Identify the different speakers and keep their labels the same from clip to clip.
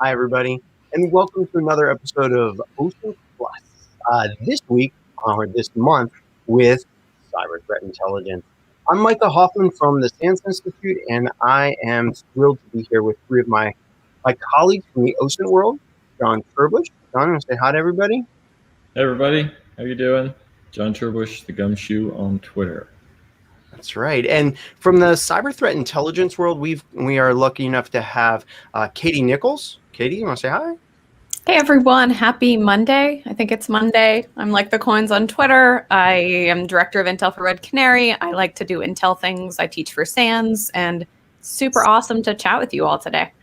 Speaker 1: Hi, everybody, and welcome to another episode of OSINT Plus. This week, or this month, with Cyber Threat Intelligence. I'm Micah Hoffman from the SANS Institute, and I am thrilled to be here with three of my colleagues from the OSINT world, John TerBush. John, want to say hi to everybody?
Speaker 2: Hey everybody, how you doing? John TerBush, the Gumshoe on Twitter.
Speaker 1: That's right. And from the cyber threat intelligence world, we are lucky enough to have Katie Nichols. Katie, you want to say hi?
Speaker 3: Hey everyone, happy Monday. I think it's Monday. I'm like the coins on Twitter. I am director of Intel for Red Canary. I like to do Intel things. I teach for SANS, and super awesome to chat with you all today.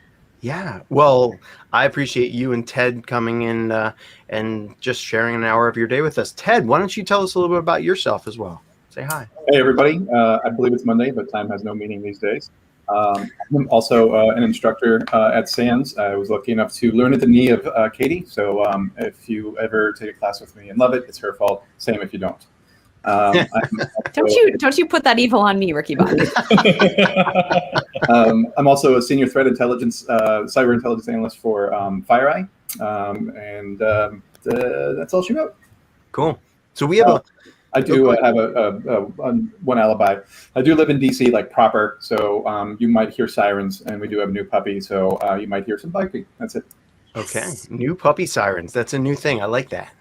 Speaker 1: Yeah, well, I appreciate you and Ted coming in and just sharing an hour of your day with us. Ted, why don't you tell us a little bit about yourself as well? Say hi.
Speaker 4: Hey everybody, I believe it's Monday, but time has no meaning these days. I'm also an instructor at SANS. I was lucky enough to learn at the knee of Katie, so if you ever take a class with me and love it, it's her fault. Same if you don't.
Speaker 3: Don't you put that evil on me, Ricky Bond.
Speaker 4: I'm also a senior threat intelligence, cyber intelligence analyst for FireEye, and that's all she wrote.
Speaker 1: Cool. So we have
Speaker 4: I do have one alibi. I do live in DC, like proper, so you might hear sirens, and we do have a new puppy, so you might hear some biking. That's it.
Speaker 1: Okay, new puppy sirens. That's a new thing. I like that.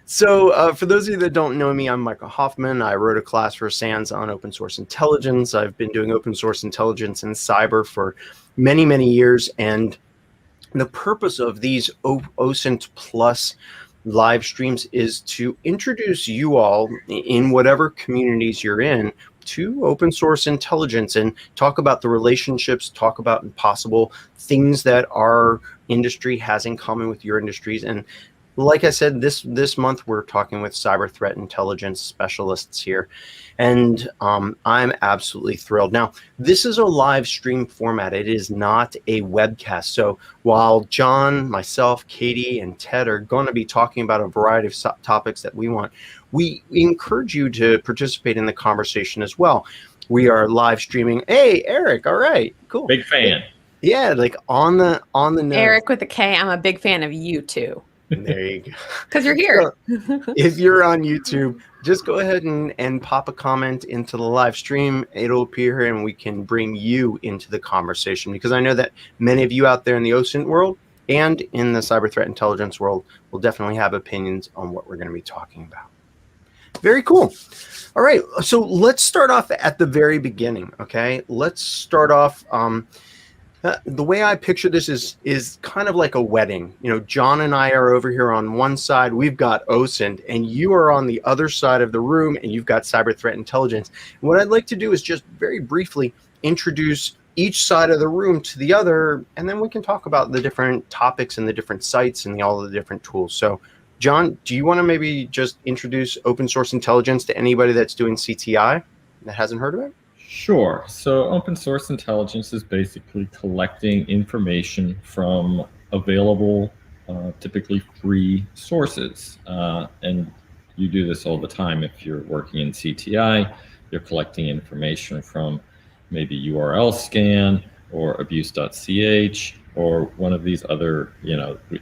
Speaker 1: So for those of you that don't know me, I'm Micah Hoffman. I wrote a class for SANS on open source intelligence. I've been doing open source intelligence in cyber for many, many years, and the purpose of these OSINT Plus live streams is to introduce you all in whatever communities you're in to open source intelligence and talk about the relationships, talk about possible things that our industry has in common with your industries. And like I said, this month we're talking with cyber threat intelligence specialists here, and I'm absolutely thrilled. Now, this is a live stream format. It is not a webcast. So while John, myself, Katie, and Ted are going to be talking about a variety of topics that we encourage you to participate in the conversation as well. We are live streaming. Hey, Eric. All right, cool.
Speaker 2: Big fan.
Speaker 1: Yeah, like on the nose.
Speaker 3: Eric with a K. I'm a big fan of you too.
Speaker 1: There you go.
Speaker 3: Because you're here.
Speaker 1: So, if you're on YouTube, just go ahead and pop a comment into the live stream. It'll appear here and we can bring you into the conversation, because I know that many of you out there in the OSINT world and in the cyber threat intelligence world will definitely have opinions on what we're going to be talking about. Very cool. All right. So let's start off at the very beginning. Okay. Let's start off. The way I picture this is kind of like a wedding. You know, John and I are over here on one side. We've got OSINT, and you are on the other side of the room, and you've got cyber threat intelligence. And what I'd like to do is just very briefly introduce each side of the room to the other, and then we can talk about the different topics and the different sites and all the different tools. So, John, do you want to maybe just introduce open source intelligence to anybody that's doing CTI that hasn't heard of it?
Speaker 2: Sure. So open source intelligence is basically collecting information from available, typically free sources. And you do this all the time. If you're working in CTI, you're collecting information from maybe URL scan or abuse.ch or one of these other,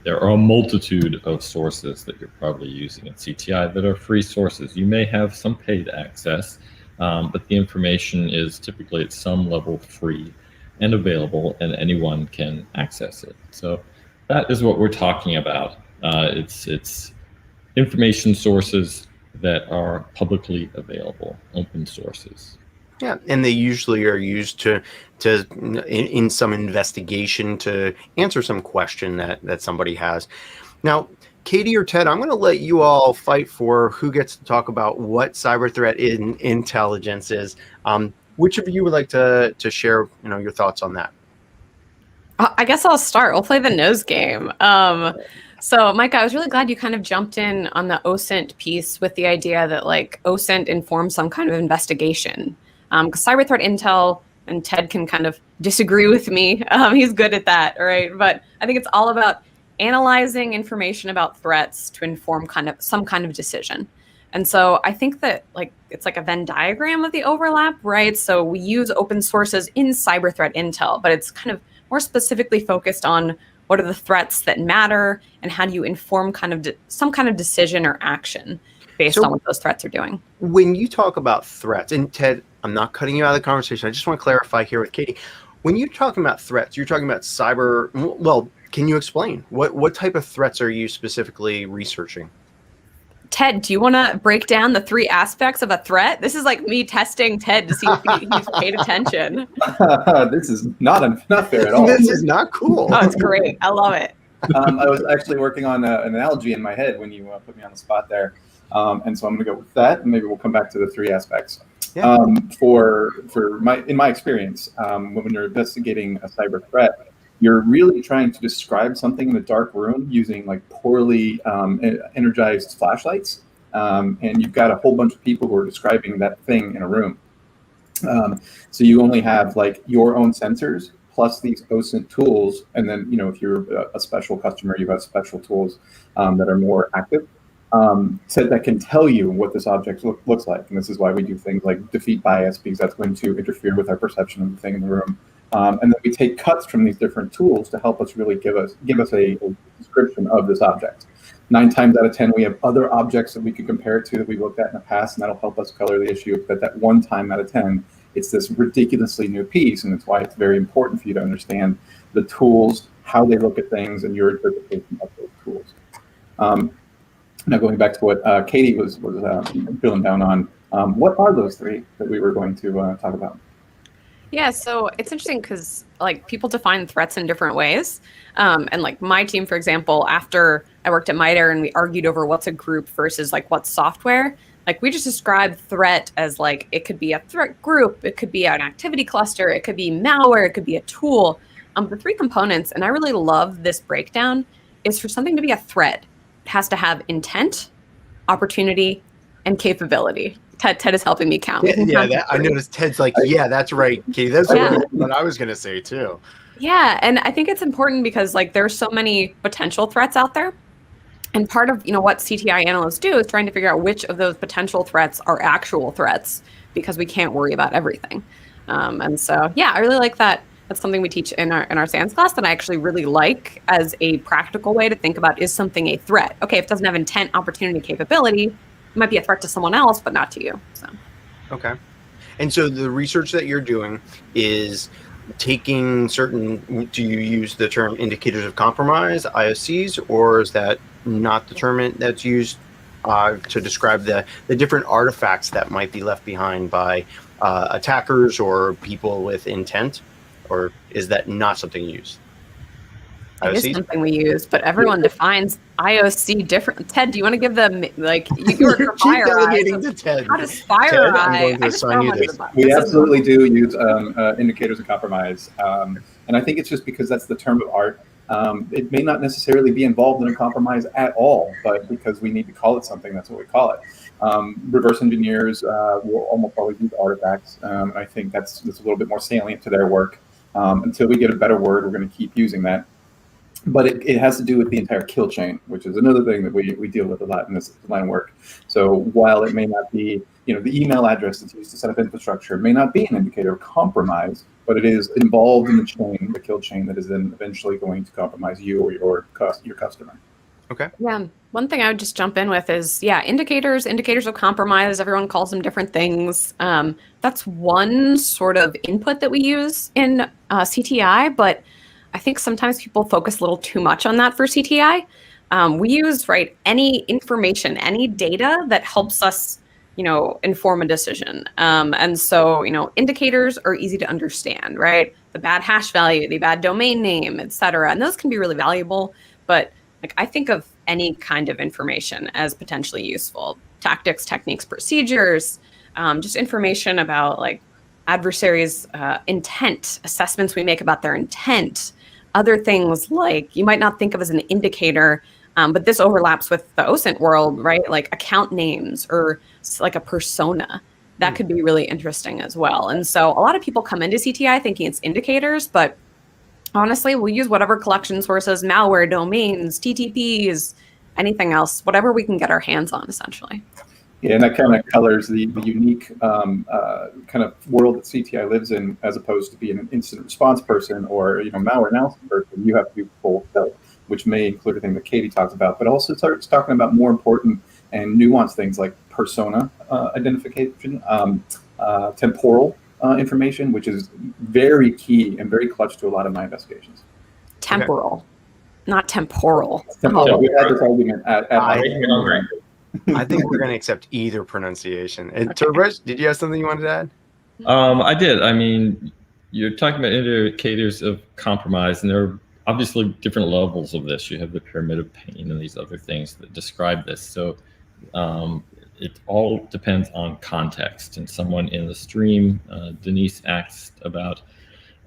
Speaker 2: there are a multitude of sources that you're probably using in CTI that are free sources. You may have some paid access, but the information is typically at some level free and available, and anyone can access it. So that is what we're talking about. It's information sources that are publicly available, open sources.
Speaker 1: Yeah, and they usually are used to in some investigation to answer some question that somebody has. Now, Katie or Ted, I'm going to let you all fight for who gets to talk about what cyber threat intelligence is. Which of you would like to share, your thoughts on that?
Speaker 3: I guess I'll start. We'll play the nose game. So, Micah, I was really glad you kind of jumped in on the OSINT piece with the idea that like OSINT informs some kind of investigation. Because cyber threat intel, and Ted can kind of disagree with me. He's good at that, right? But I think it's all about analyzing information about threats to inform some kind of decision. And so I think that it's like a Venn diagram of the overlap, right? So we use open sources in cyber threat intel, but it's kind of more specifically focused on what are the threats that matter and how do you inform kind of some kind of decision or action based on what those threats are doing.
Speaker 1: When you talk about threats, and Ted, I'm not cutting you out of the conversation. I just want to clarify here with Katie. When you're talking about threats, you're talking about cyber. Well, can you explain what type of threats are you specifically researching?
Speaker 3: Ted, do you want to break down the 3 aspects of a threat? This is like me testing Ted to see if he's paid attention.
Speaker 4: This is not fair at all.
Speaker 1: This is not cool.
Speaker 3: Oh, it's great. I love it.
Speaker 4: I was actually working on an analogy in my head when you put me on the spot there. And so I'm going to go with that, and maybe we'll come back to the 3 aspects.
Speaker 1: Yeah.
Speaker 4: In my experience, when you're investigating a cyber threat, you're really trying to describe something in a dark room using like poorly energized flashlights, and you've got a whole bunch of people who are describing that thing in a room. So you only have like your own sensors plus these OSINT tools, and then if you're a special customer, you've got special tools that are more active. That can tell you what this object looks like. And this is why we do things like defeat bias, because that's going to interfere with our perception of the thing in the room. And then we take cuts from these different tools to help us really give us a description of this object. 9 times out of 10, we have other objects that we can compare it to that we've looked at in the past, and that'll help us color the issue. But that 1 time out of 10, it's this ridiculously new piece, and that's why it's very important for you to understand the tools, how they look at things, and your interpretation of those tools. Now, going back to what Katie was drilling down on, what are those 3 that we were going to talk about?
Speaker 3: Yeah, so it's interesting because like people define threats in different ways. And like my team, for example, after I worked at MITRE and we argued over what's a group versus like what's software, like we just described threat as like it could be a threat group, it could be an activity cluster, it could be malware, it could be a tool. The 3 components, and I really love this breakdown, is for something to be a threat, it has to have intent, opportunity, and capability. Ted is helping me count.
Speaker 1: I noticed Ted's like, yeah, that's right, Katie. That's what I was going to say too.
Speaker 3: Yeah, and I think it's important because like there's so many potential threats out there. And part of what CTI analysts do is trying to figure out which of those potential threats are actual threats, because we can't worry about everything. And so, yeah, I really like that. That's something we teach in our SANS class that I actually really like as a practical way to think about, is something a threat? Okay, if it doesn't have intent, opportunity, capability, it might be a threat to someone else, but not to you. So.
Speaker 1: Okay. And so the research that you're doing is taking do you use the term indicators of compromise, IOCs, or is that not the term that's used to describe the different artifacts that might be left behind by attackers or people with intent? Or is that not something you use?
Speaker 3: It is something we use, but everyone defines IOC different. Ted, do you want to give them you're
Speaker 1: keep delegating to Ted.
Speaker 3: How does FireEye?
Speaker 1: I'm going to assign you this.
Speaker 4: We absolutely do use indicators of compromise, and I think it's just because that's the term of art. It may not necessarily be involved in a compromise at all, but because we need to call it something, that's what we call it. Reverse engineers will almost always use artifacts. I think that's a little bit more salient to their work. Until we get a better word, we're going to keep using that. But it has to do with the entire kill chain, which is another thing that we deal with a lot in this line of work. So while it may not be, the email address that's used to set up infrastructure may not be an indicator of compromise, but it is involved in the chain, the kill chain, that is then eventually going to compromise you or your customer.
Speaker 1: Okay.
Speaker 3: Yeah. One thing I would just jump in with is, indicators of compromise. Everyone calls them different things. That's one sort of input that we use in CTI, but I think sometimes people focus a little too much on that for CTI. We use any information, any data that helps us, inform a decision. And so, indicators are easy to understand, right? The bad hash value, the bad domain name, et cetera. And those can be really valuable. But I think of any kind of information as potentially useful. Tactics, techniques, procedures, just information about adversaries' intent, assessments we make about their intent, other things you might not think of as an indicator, but this overlaps with the OSINT world, right? Like account names or a persona. That could be really interesting as well. And so a lot of people come into CTI thinking it's indicators, but honestly, we'll use whatever collection sources, malware, domains, TTPs, anything else, whatever we can get our hands on, essentially.
Speaker 4: Yeah, and that kind of colors the unique kind of world that CTI lives in, as opposed to being an incident response person or malware analysis person. You have to do full stuff, which may include a thing that Katie talks about, but also starts talking about more important and nuanced things like persona identification, temporal information, which is very key and very clutch to a lot of my investigations.
Speaker 3: Temporal, not temporal.
Speaker 4: Temporal.
Speaker 3: Oh.
Speaker 4: We had this argument at
Speaker 1: I think we're going to accept either pronunciation. And TerBush, did you have something you wanted to add?
Speaker 2: I did. I mean, you're talking about indicators of compromise, and there are obviously different levels of this. You have the pyramid of pain and these other things that describe this. So it all depends on context. And someone in the stream, Denise, asked about,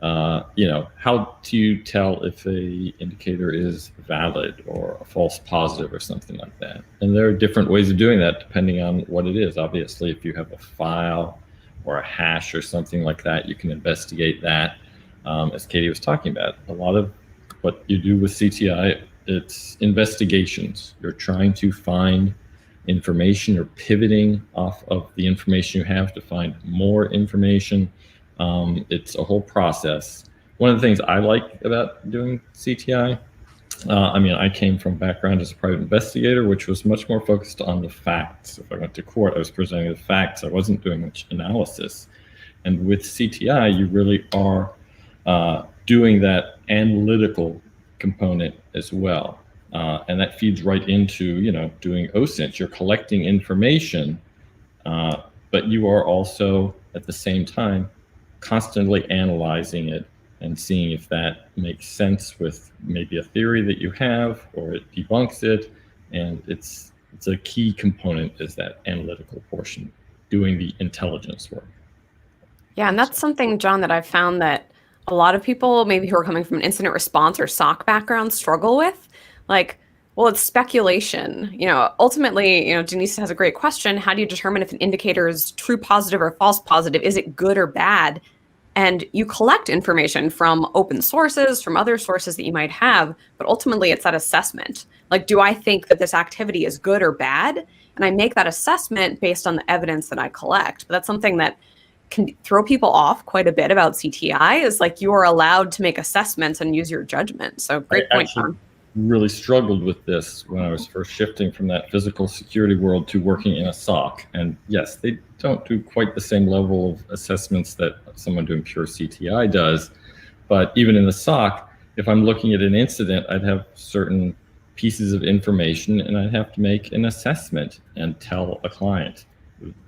Speaker 2: how do you tell if a indicator is valid or a false positive or something like that? And there are different ways of doing that depending on what it is. Obviously, if you have a file or a hash or something like that, you can investigate that. As Katie was talking about, a lot of what you do with CTI, it's investigations. You're trying to find information or pivoting off of the information you have to find more information. It's a whole process. One of the things I like about doing CTI, I came from background as a private investigator, which was much more focused on the facts. If I went to court, I was presenting the facts. I wasn't doing much analysis. And with CTI, you really are doing that analytical component as well. And that feeds right into, doing OSINT. You're collecting information, but you are also at the same time constantly analyzing it and seeing if that makes sense with maybe a theory that you have, or it debunks it. And it's a key component is that analytical portion, doing the intelligence work.
Speaker 3: Yeah, and that's something, John, that I've found that a lot of people, maybe who are coming from an incident response or SOC background, struggle with. Like, well, it's speculation. Ultimately, Denise has a great question. How do you determine if an indicator is true positive or false positive? Is it good or bad? And you collect information from open sources, from other sources that you might have, but ultimately it's that assessment. Like, do I think that this activity is good or bad? And I make that assessment based on the evidence that I collect. But that's something that can throw people off quite a bit about CTI, is like you are allowed to make assessments and use your judgment. So great point, John.
Speaker 2: Really struggled with this when I was first shifting from that physical security world to working in a SOC. And yes, they don't do quite the same level of assessments that someone doing pure CTI does. But even in the SOC, if I'm looking at an incident, I'd have certain pieces of information and I'd have to make an assessment and tell a client,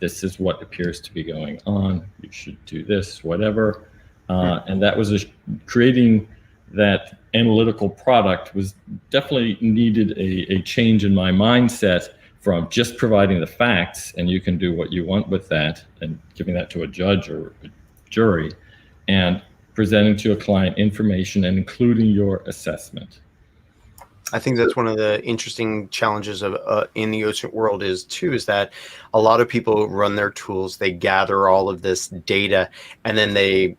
Speaker 2: this is what appears to be going on. You should do this, whatever. And that was creating that analytical product was definitely needed a change in my mindset from just providing the facts and you can do what you want with that and giving that to a judge or a jury, and presenting to a client information and including your assessment.
Speaker 1: I think that's one of the interesting challenges of in the OSINT world is that a lot of people run their tools, they gather all of this data, and then they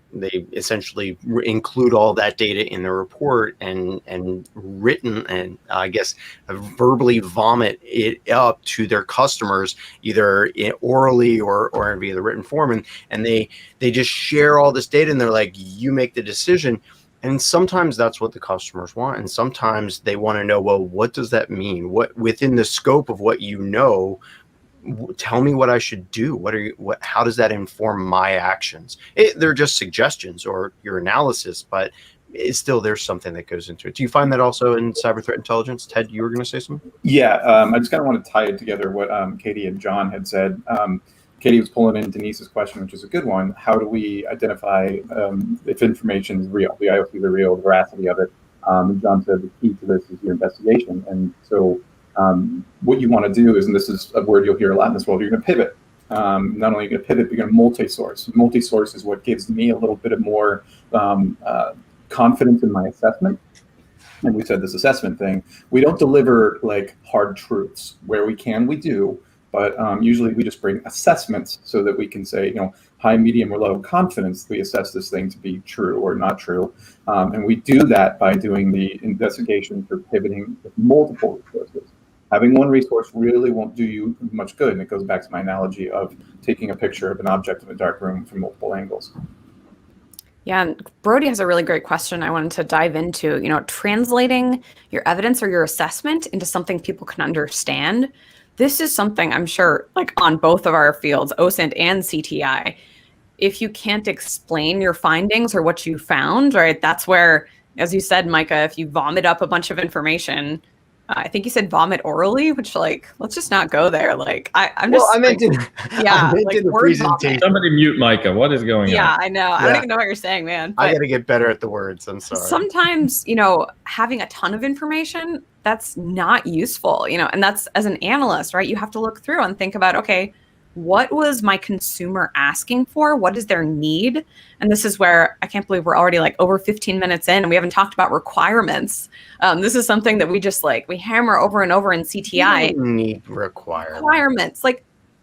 Speaker 1: essentially include all that data in the report and written and I guess verbally vomit it up to their customers, either orally or via the written form, and they just share all this data and they're like, you make the decision. And sometimes that's what the customers want. And sometimes they want to know, well, what does that mean? What within the scope of what you know, tell me what I should do. How does that inform my actions? They're just suggestions or your analysis, but it's still, there's something that goes into it. Do you find that also in cyber threat intelligence? Ted, you were going to say something?
Speaker 4: Yeah, I just kind of want to tie it together what Katie and John had said. Katie was pulling in Denise's question, which is a good one. How do we identify if information is real, the IOC, the real, the veracity of it? And John said the key to this is your investigation. And so what you want to do is, and this is a word you'll hear a lot in this world, you're going to pivot. Not only are you going to pivot, but you're going to multi-source. Multi-source is what gives me a little bit of more confidence in my assessment. And we said this assessment thing, we don't deliver like hard truths. Where we can, we do. But usually we just bring assessments so that we can say, high, medium, or low confidence, we assess this thing to be true or not true. And we do that by doing the investigation for pivoting with multiple resources. Having one resource really won't do you much good. And it goes back to my analogy of taking a picture of an object in a dark room from multiple angles.
Speaker 3: Yeah, and Brody has a really great question I wanted to dive into. Translating your evidence or your assessment into something people can understand. This is something I'm sure, like on both of our fields, OSINT and CTI, if you can't explain your findings or what you found, right, that's where, as you said, Micah, if you vomit up a bunch of information, I think you said vomit orally, which let's just not go there. I'm just.
Speaker 1: Well, I meant
Speaker 3: yeah,
Speaker 1: I meant in the presentation.
Speaker 2: Somebody mute Micah. What is going on?
Speaker 3: Yeah, I know. I don't even know what you're saying, man.
Speaker 1: I got to get better at the words. I'm sorry.
Speaker 3: Sometimes, having a ton of information, that's not useful, and that's, as an analyst, right? You have to look through and think about, okay, what was my consumer asking for? What is their need? And this is where I can't believe we're already over 15 minutes in and we haven't talked about requirements. This is something that we just we hammer over and over in CTI.
Speaker 1: You don't need requirements.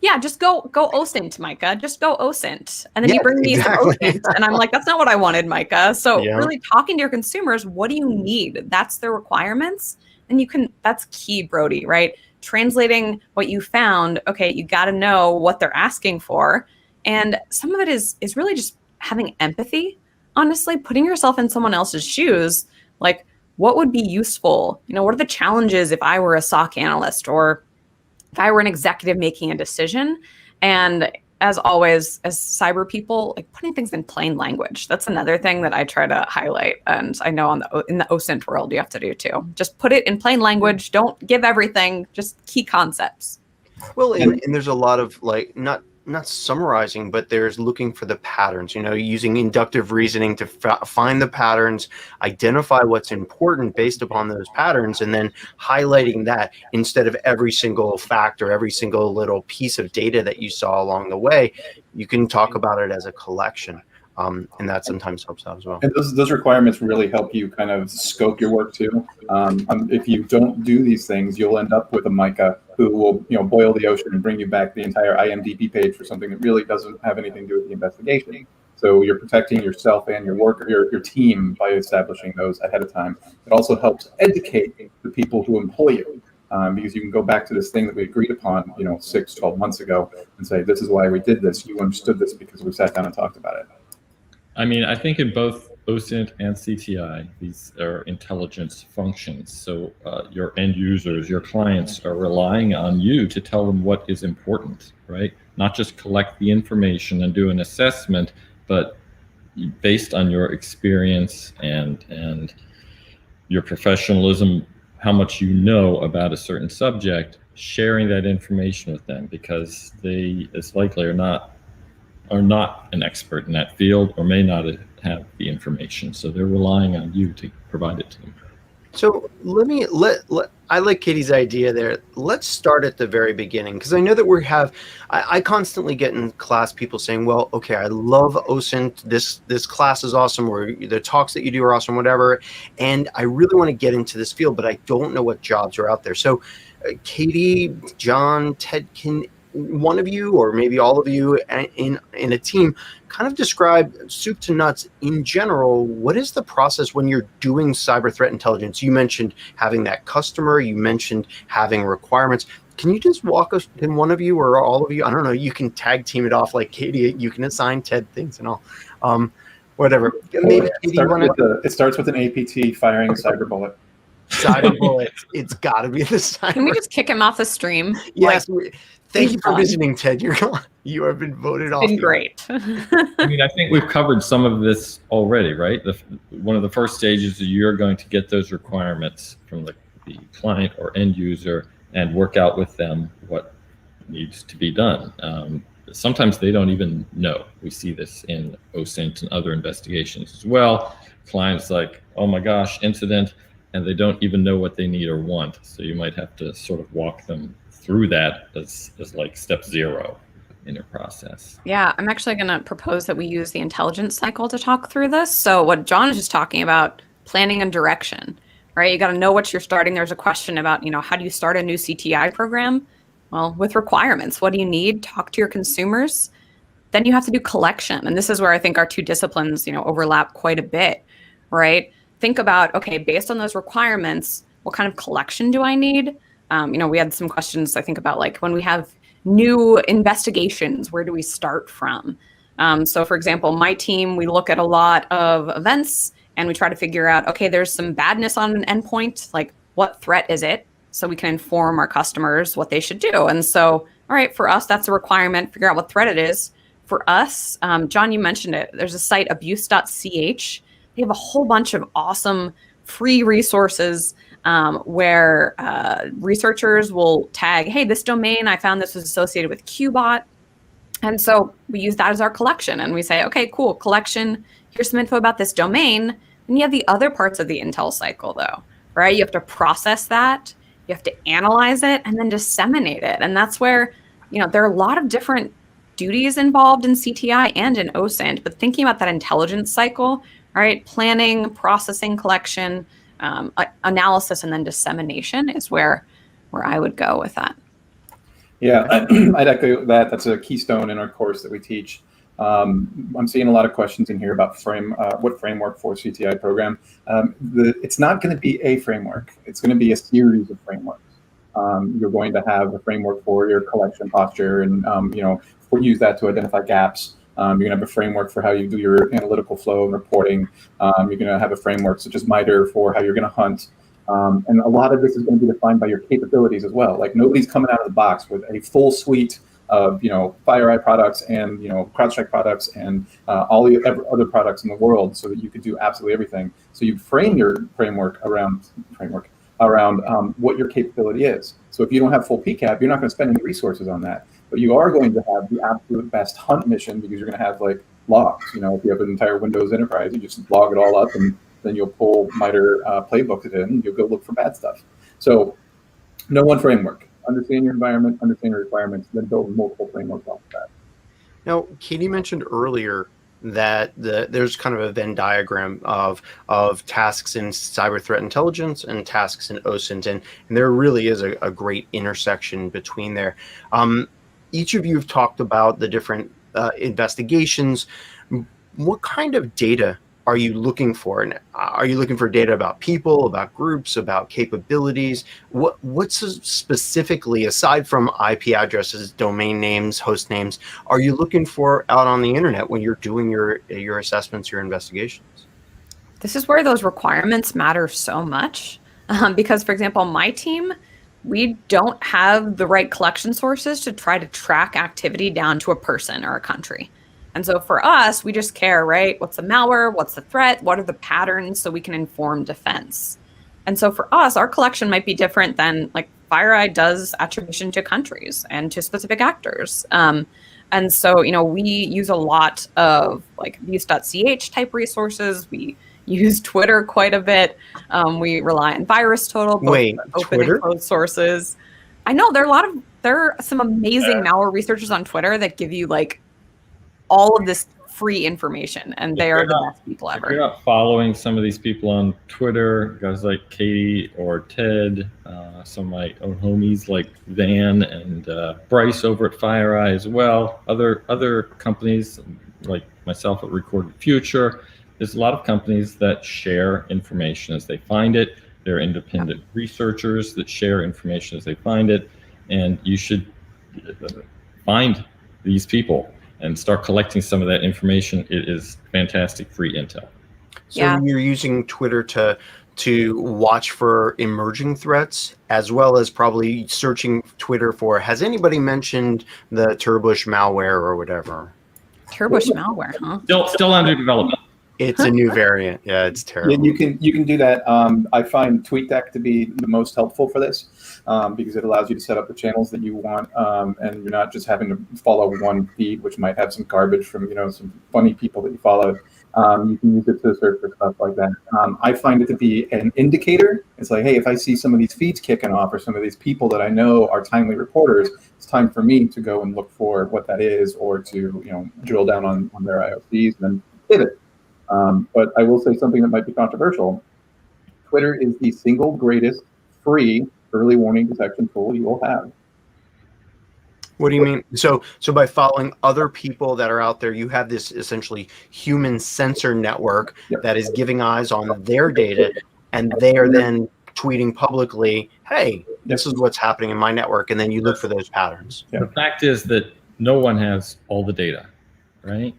Speaker 3: Yeah, just go OSINT, Micah. Just go OSINT. And then you bring me some OSINT. And I'm like, that's not what I wanted, Micah. So really talking to your consumers, what do you need? That's their requirements. And that's key, Brody, right? Translating what you found, okay, you got to know what they're asking for. And some of it is really just having empathy, honestly, putting yourself in someone else's shoes. What would be useful? What are the challenges if I were a SOC analyst or if I were an executive making a decision? And as always, as cyber people, putting things in plain language. That's another thing that I try to highlight. And I know in the OSINT world, you have to do too. Just put it in plain language. Don't give everything, just key concepts.
Speaker 1: Well, and there's a lot of not summarizing, but there's looking for the patterns, using inductive reasoning to find the patterns, identify what's important based upon those patterns, and then highlighting that instead of every single fact or every single little piece of data that you saw along the way. You can talk about it as a collection. And that sometimes helps out as well.
Speaker 4: And those requirements really help you kind of scope your work too. If you don't do these things, you'll end up with a Micah who will, boil the ocean and bring you back the entire IMDb page for something that really doesn't have anything to do with the investigation. So you're protecting yourself and your work, your team, by establishing those ahead of time. It also helps educate the people who employ you. Because you can go back to this thing that we agreed upon, 6, 12 months ago and say, this is why we did this. You understood this because we sat down and talked about it.
Speaker 2: I mean, I think in both OSINT and CTI, these are intelligence functions. So your end users, your clients are relying on you to tell them what is important, right? Not just collect the information and do an assessment, but based on your experience and your professionalism, how much you know about a certain subject, sharing that information with them, because they as likely are not an expert in that field or may not have the information. So they're relying on you to provide it to them.
Speaker 1: So I like Katie's idea there. Let's start at the very beginning, because I know that I constantly get in class people saying, well, okay, I love OSINT. This class is awesome, or the talks that you do are awesome, whatever. And I really want to get into this field, but I don't know what jobs are out there. So Katie, John, Ted, can one of you, or maybe all of you in a team, kind of describe soup to nuts in general? What is the process when you're doing cyber threat intelligence? You mentioned having that customer, you mentioned having requirements. Can you just walk us, can one of you or all of you, I don't know, you can tag team it off like Katie, you can assign Ted things and all, whatever. Maybe
Speaker 4: it starts with an APT firing a cyber bullet.
Speaker 1: Cyber bullet, it's got to be the cyber.
Speaker 3: Can we just kick him off the stream?
Speaker 1: Yes. Thank you for visiting, Ted. You have been voted off.
Speaker 3: Been great.
Speaker 2: I mean, I think we've covered some of this already, right? One of the first stages is you're going to get those requirements from the client or end user and work out with them what needs to be done. Sometimes they don't even know. We see this in OSINT and other investigations as well. Clients like, oh my gosh, incident, and they don't even know what they need or want. So you might have to sort of walk them through that as like step 0 in your process.
Speaker 3: Yeah, I'm actually going to propose that we use the intelligence cycle to talk through this. So what John is just talking about, planning and direction, right? You got to know what you're starting. There's a question about, how do you start a new CTI program? Well, with requirements, what do you need? Talk to your consumers. Then you have to do collection. And this is where I think our two disciplines, overlap quite a bit, right? Think about, okay, based on those requirements, what kind of collection do I need? We had some questions, I think, about like when we have new investigations, where do we start from? So for example, my team, we look at a lot of events and we try to figure out, okay, there's some badness on an endpoint, like what threat is it? So we can inform our customers what they should do. And so, all right, for us, that's a requirement, figure out what threat it is. For us, John, you mentioned it, there's a site, abuse.ch. They have a whole bunch of awesome free resources where researchers will tag, hey, this domain, I found this was associated with Qbot. And so we use that as our collection and we say, okay, cool, collection, here's some info about this domain. And you have the other parts of the intel cycle though, right? You have to process that, you have to analyze it and then disseminate it. And that's where, there are a lot of different duties involved in CTI and in OSINT, but thinking about that intelligence cycle, right? Planning, processing, collection, analysis, and then dissemination is where I would go with that.
Speaker 4: Yeah, I'd echo that. That's a keystone in our course that we teach. I'm seeing a lot of questions in here about what framework for CTI program. It's not going to be a framework. It's going to be a series of frameworks. You're going to have a framework for your collection posture, and we'll use that to identify gaps. You're going to have a framework for how you do your analytical flow and reporting. You're going to have a framework such as MITRE for how you're going to hunt. And a lot of this is going to be defined by your capabilities as well. Like nobody's coming out of the box with a full suite of FireEye products and CrowdStrike products and all the other products in the world, so that you could do absolutely everything. So you frame your framework around what your capability is. So if you don't have full PCAP, you're not going to spend any resources on that. But you are going to have the absolute best hunt mission because you're going to have like logs. If you have an entire Windows enterprise, you just log it all up and then you'll pull MITRE playbooks in and you'll go look for bad stuff. So no one framework. Understand your environment, understand your requirements, then build multiple frameworks off of that.
Speaker 1: Now, Katie mentioned earlier that there's kind of a Venn diagram of tasks in cyber threat intelligence and tasks in OSINT, and there really is a great intersection between there. Each of you have talked about the different investigations. What kind of data are you looking for? And are you looking for data about people, about groups, about capabilities? What's specifically, aside from IP addresses, domain names, host names, are you looking for out on the internet when you're doing your assessments, your investigations?
Speaker 3: This is where those requirements matter so much. Because, for example, my team, we don't have the right collection sources to try to track activity down to a person or a country. And so for us, we just care, right? What's the malware? What's the threat? What are the patterns so we can inform defense? And so for us, our collection might be different than like FireEye does attribution to countries and to specific actors. And so, we use a lot of like abuse.ch type resources. We use Twitter quite a bit. We rely on VirusTotal, both open
Speaker 1: Twitter?
Speaker 3: and closed sources. I know there are some amazing malware researchers on Twitter that give you like all of this free information, and they are the best people ever.
Speaker 2: If you're not following some of these people on Twitter, guys like Katie or Ted, some of my own homies like Van and Bryce over at FireEye as well, other companies like myself at Recorded Future, there's a lot of companies that share information as they find it. They're independent researchers that share information as they find it, and you should find these people and start collecting some of that information. It is fantastic free intel.
Speaker 1: So you're using Twitter to watch for emerging threats, as well as probably searching Twitter for, has anybody mentioned the TerBush malware or whatever?
Speaker 3: TerBush malware, huh?
Speaker 2: Still under development.
Speaker 1: It's a new variant. Yeah, it's terrible.
Speaker 4: Yeah, you can do that. I find TweetDeck to be the most helpful for this because it allows you to set up the channels that you want, and you're not just having to follow one feed, which might have some garbage from some funny people that you follow. You can use it to search for stuff like that. I find it to be an indicator. It's like, hey, if I see some of these feeds kicking off or some of these people that I know are timely reporters, it's time for me to go and look for what that is, or to drill down on their IOCs and then hit it. But I will say something that might be controversial. Twitter is the single greatest free early warning detection tool you will have.
Speaker 1: What do you mean? So by following other people that are out there, you have this essentially human sensor network that is giving eyes on their data, and they are then tweeting publicly, hey, this is what's happening in my network, and then you look for those patterns.
Speaker 2: The fact is that no one has all the data, right?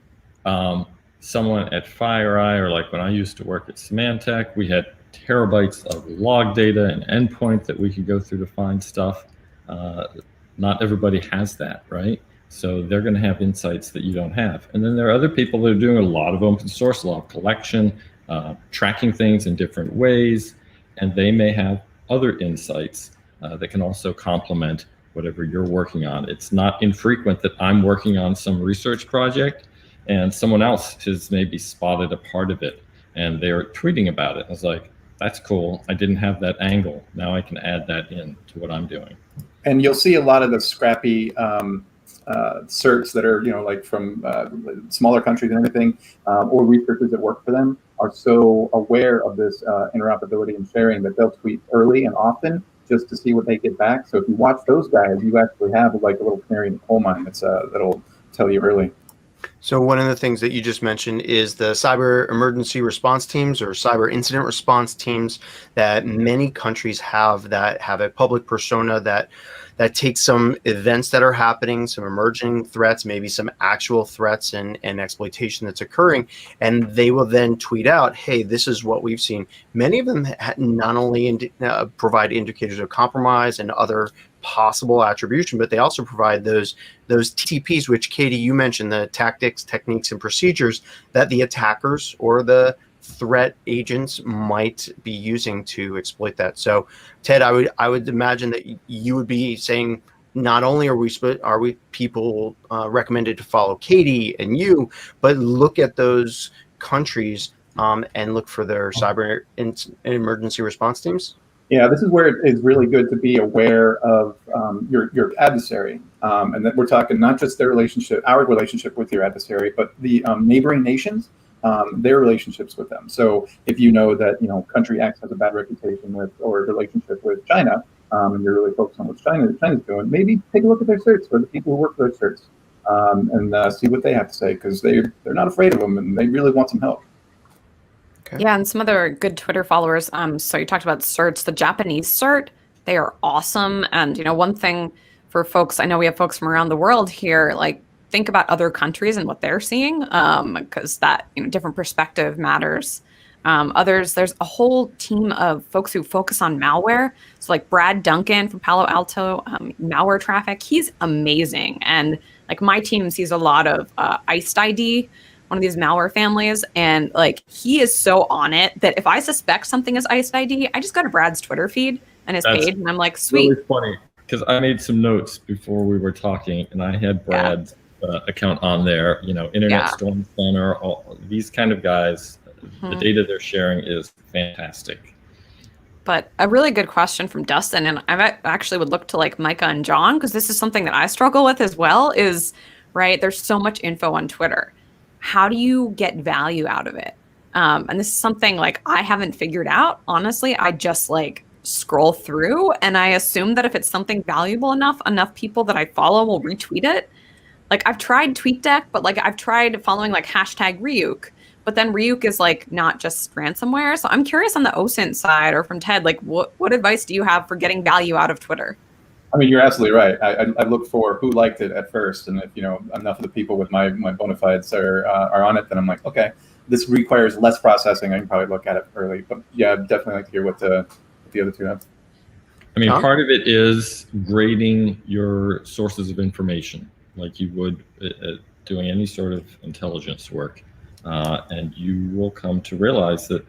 Speaker 2: Someone at FireEye, or like when I used to work at Symantec, we had terabytes of log data and endpoint that we could go through to find stuff. Not everybody has that, right? So they're going to have insights that you don't have. And then there are other people that are doing a lot of open source log collection, tracking things in different ways, and they may have other insights that can also complement whatever you're working on. It's not infrequent that I'm working on some research project and someone else has maybe spotted a part of it and they're tweeting about it. I was like, that's cool. I didn't have that angle. Now I can add that in to what I'm doing.
Speaker 4: And you'll see a lot of the scrappy certs that are, like from smaller countries and everything, or researchers that work for them are so aware of this interoperability and sharing that they'll tweet early and often just to see what they get back. So if you watch those guys, you actually have like a little canary in the coal mine that'll tell you early.
Speaker 1: So one of the things that you just mentioned is the cyber emergency response teams or cyber incident response teams that many countries have, that have a public persona that takes some events that are happening, some emerging threats, maybe some actual threats and exploitation that's occurring, and they will then tweet out, hey, this is what we've seen. Many of them not only provide indicators of compromise and other possible attribution, but they also provide those TTPs, which Katie, you mentioned, the tactics, techniques, and procedures that the attackers or the threat agents might be using to exploit that. So, Ted, I would imagine that you would be saying, not only are we people recommended to follow Katie and you, but look at those countries and look for their cyber emergency response teams.
Speaker 4: Yeah, this is where it is really good to be aware of your adversary, and that we're talking not just our relationship with your adversary, but the neighboring nations, their relationships with them. So if you know that country X has a bad reputation with or relationship with China, and you're really focused on what China's doing, maybe take a look at their certs or the people who work for their certs, and see what they have to say, because they're not afraid of them and they really want some help.
Speaker 3: Yeah, and some other good Twitter followers. So you talked about certs. The Japanese cert, they are awesome. And one thing for folks, I know we have folks from around the world here, like think about other countries and what they're seeing, because that different perspective matters. Others, there's a whole team of folks who focus on malware. So like Brad Duncan from Palo Alto, malware traffic, he's amazing. And like my team sees a lot of Iced ID, one of these malware families, and like he is so on it that if I suspect something is Iced ID, I just go to Brad's Twitter feed and his page, and I'm like, sweet.
Speaker 2: Really funny, because I made some notes before we were talking, and I had Brad's account on there. Internet Storm Center, all these kind of guys. The data they're sharing is fantastic.
Speaker 3: But a really good question from Dustin, and I actually would look to like Micah and John, because this is something that I struggle with as well. Is right, there's so much info on Twitter. How do you get value out of it? And this is something like I haven't figured out. Honestly, I just like scroll through and I assume that if it's something valuable enough people that I follow will retweet it. Like I've tried TweetDeck, but like I've tried following like hashtag Ryuk, but then Ryuk is like not just ransomware. So I'm curious on the OSINT side or from Ted, like what advice do you have for getting value out of Twitter?
Speaker 4: I mean, you're absolutely right. I look for who liked it at first, and if enough of the people with my bona fides are on it, then I'm like, okay, this requires less processing. I can probably look at it early. But yeah, I'd definitely like to hear what the other two have.
Speaker 2: I mean, part of it is grading your sources of information, like you would doing any sort of intelligence work, and you will come to realize that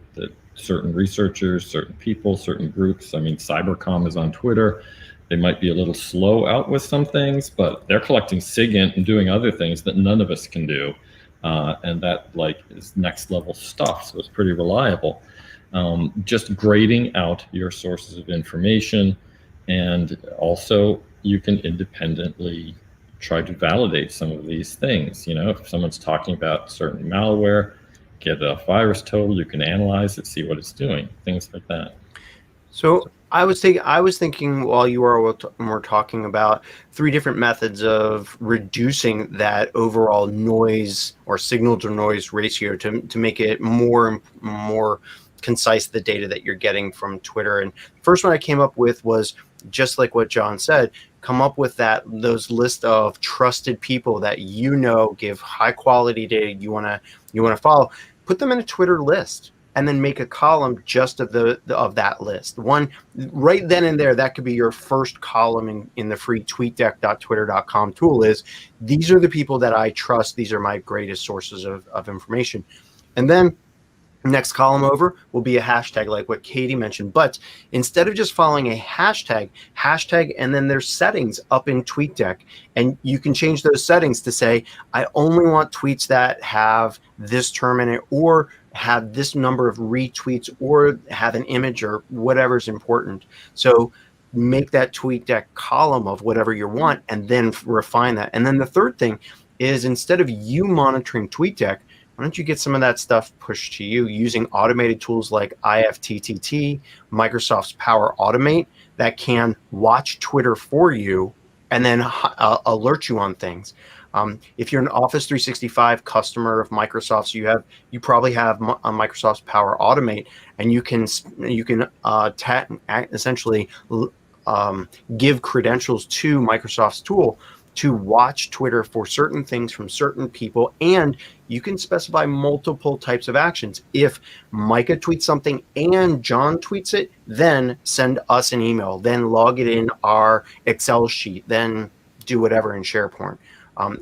Speaker 2: certain researchers, certain people, certain groups. I mean, Cybercom is on Twitter. They might be a little slow out with some things, but they're collecting SIGINT and doing other things that none of us can do. And that like is next level stuff. So it's pretty reliable. Just grading out your sources of information. And also you can independently try to validate some of these things. If someone's talking about certain malware, get a virus total, you can analyze it, see what it's doing, things like that.
Speaker 1: So I was thinking while you were talking about 3 different methods of reducing that overall noise or signal to noise ratio to make it more concise the data that you're getting from Twitter. And the first one I came up with was just like what John said, come up with those list of trusted people that give high quality data you want to follow, put them in a Twitter list, and then make a column just of that list. One right then and there, that could be your first column in the free tweetdeck.twitter.com tool is, these are the people that I trust. These are my greatest sources of information. And then next column over will be a hashtag like what Katie mentioned. But instead of just following a hashtag, and then there's settings up in TweetDeck. And you can change those settings to say, I only want tweets that have this term in it, or have this number of retweets, or have an image, or whatever's important. So make that TweetDeck column of whatever you want, and then refine that. And then the third thing is, instead of you monitoring TweetDeck, why don't you get some of that stuff pushed to you using automated tools like IFTTT, Microsoft's Power Automate, that can watch Twitter for you and then alert you on things. If you're an Office 365 customer of Microsoft's, you probably have Microsoft's Power Automate, and you can essentially give credentials to Microsoft's tool to watch Twitter for certain things from certain people, and you can specify multiple types of actions. If Micah tweets something and John tweets it, then send us an email, then log it in our Excel sheet, then do whatever in SharePoint.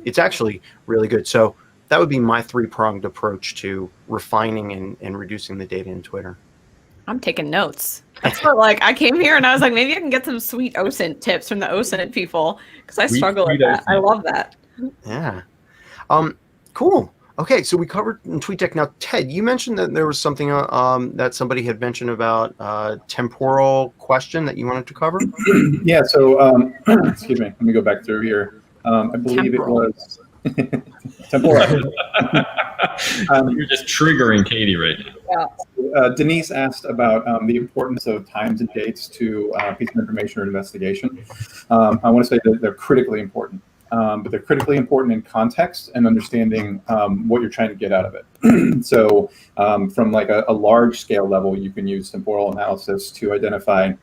Speaker 1: It's actually really good. So that would be my three-pronged approach to refining and reducing the data in Twitter.
Speaker 3: I'm taking notes. That's what, I came here and I was like, maybe I can get some sweet OSINT tips from the OSINT people, because I struggle with that. I love that.
Speaker 1: Yeah. Cool. Okay, so we covered in TweetDeck. Now, Ted, you mentioned that there was something that somebody had mentioned about temporal question that you wanted to cover.
Speaker 4: Yeah. So, excuse me. Let me go back through here. I believe Temporal. It was Temporal.
Speaker 2: You're just triggering Katie right now.
Speaker 3: Yeah.
Speaker 4: Denise asked about the importance of times and dates to a piece of information or investigation. I want to say that they're critically important, but they're critically important in context and understanding what you're trying to get out of it. So from like a large scale level, you can use temporal analysis to identify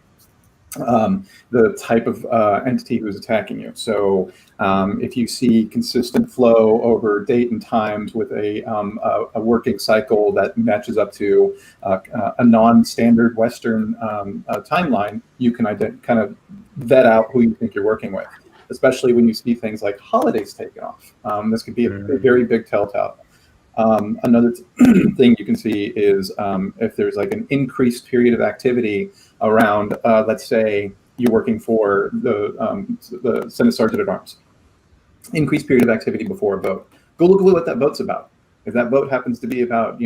Speaker 4: the type of entity who's attacking you. So if you see consistent flow over date and times with a working cycle that matches up to a non-standard Western timeline, you can kind of vet out who you think you're working with, especially when you see things like holidays taken off. This could be a very big telltale. Another thing you can see is if there's like an increased period of activity around, let's say you're working for the Senate Sergeant at Arms. Increased period of activity before a vote. Go look at what that vote's about. If that vote happens to be about,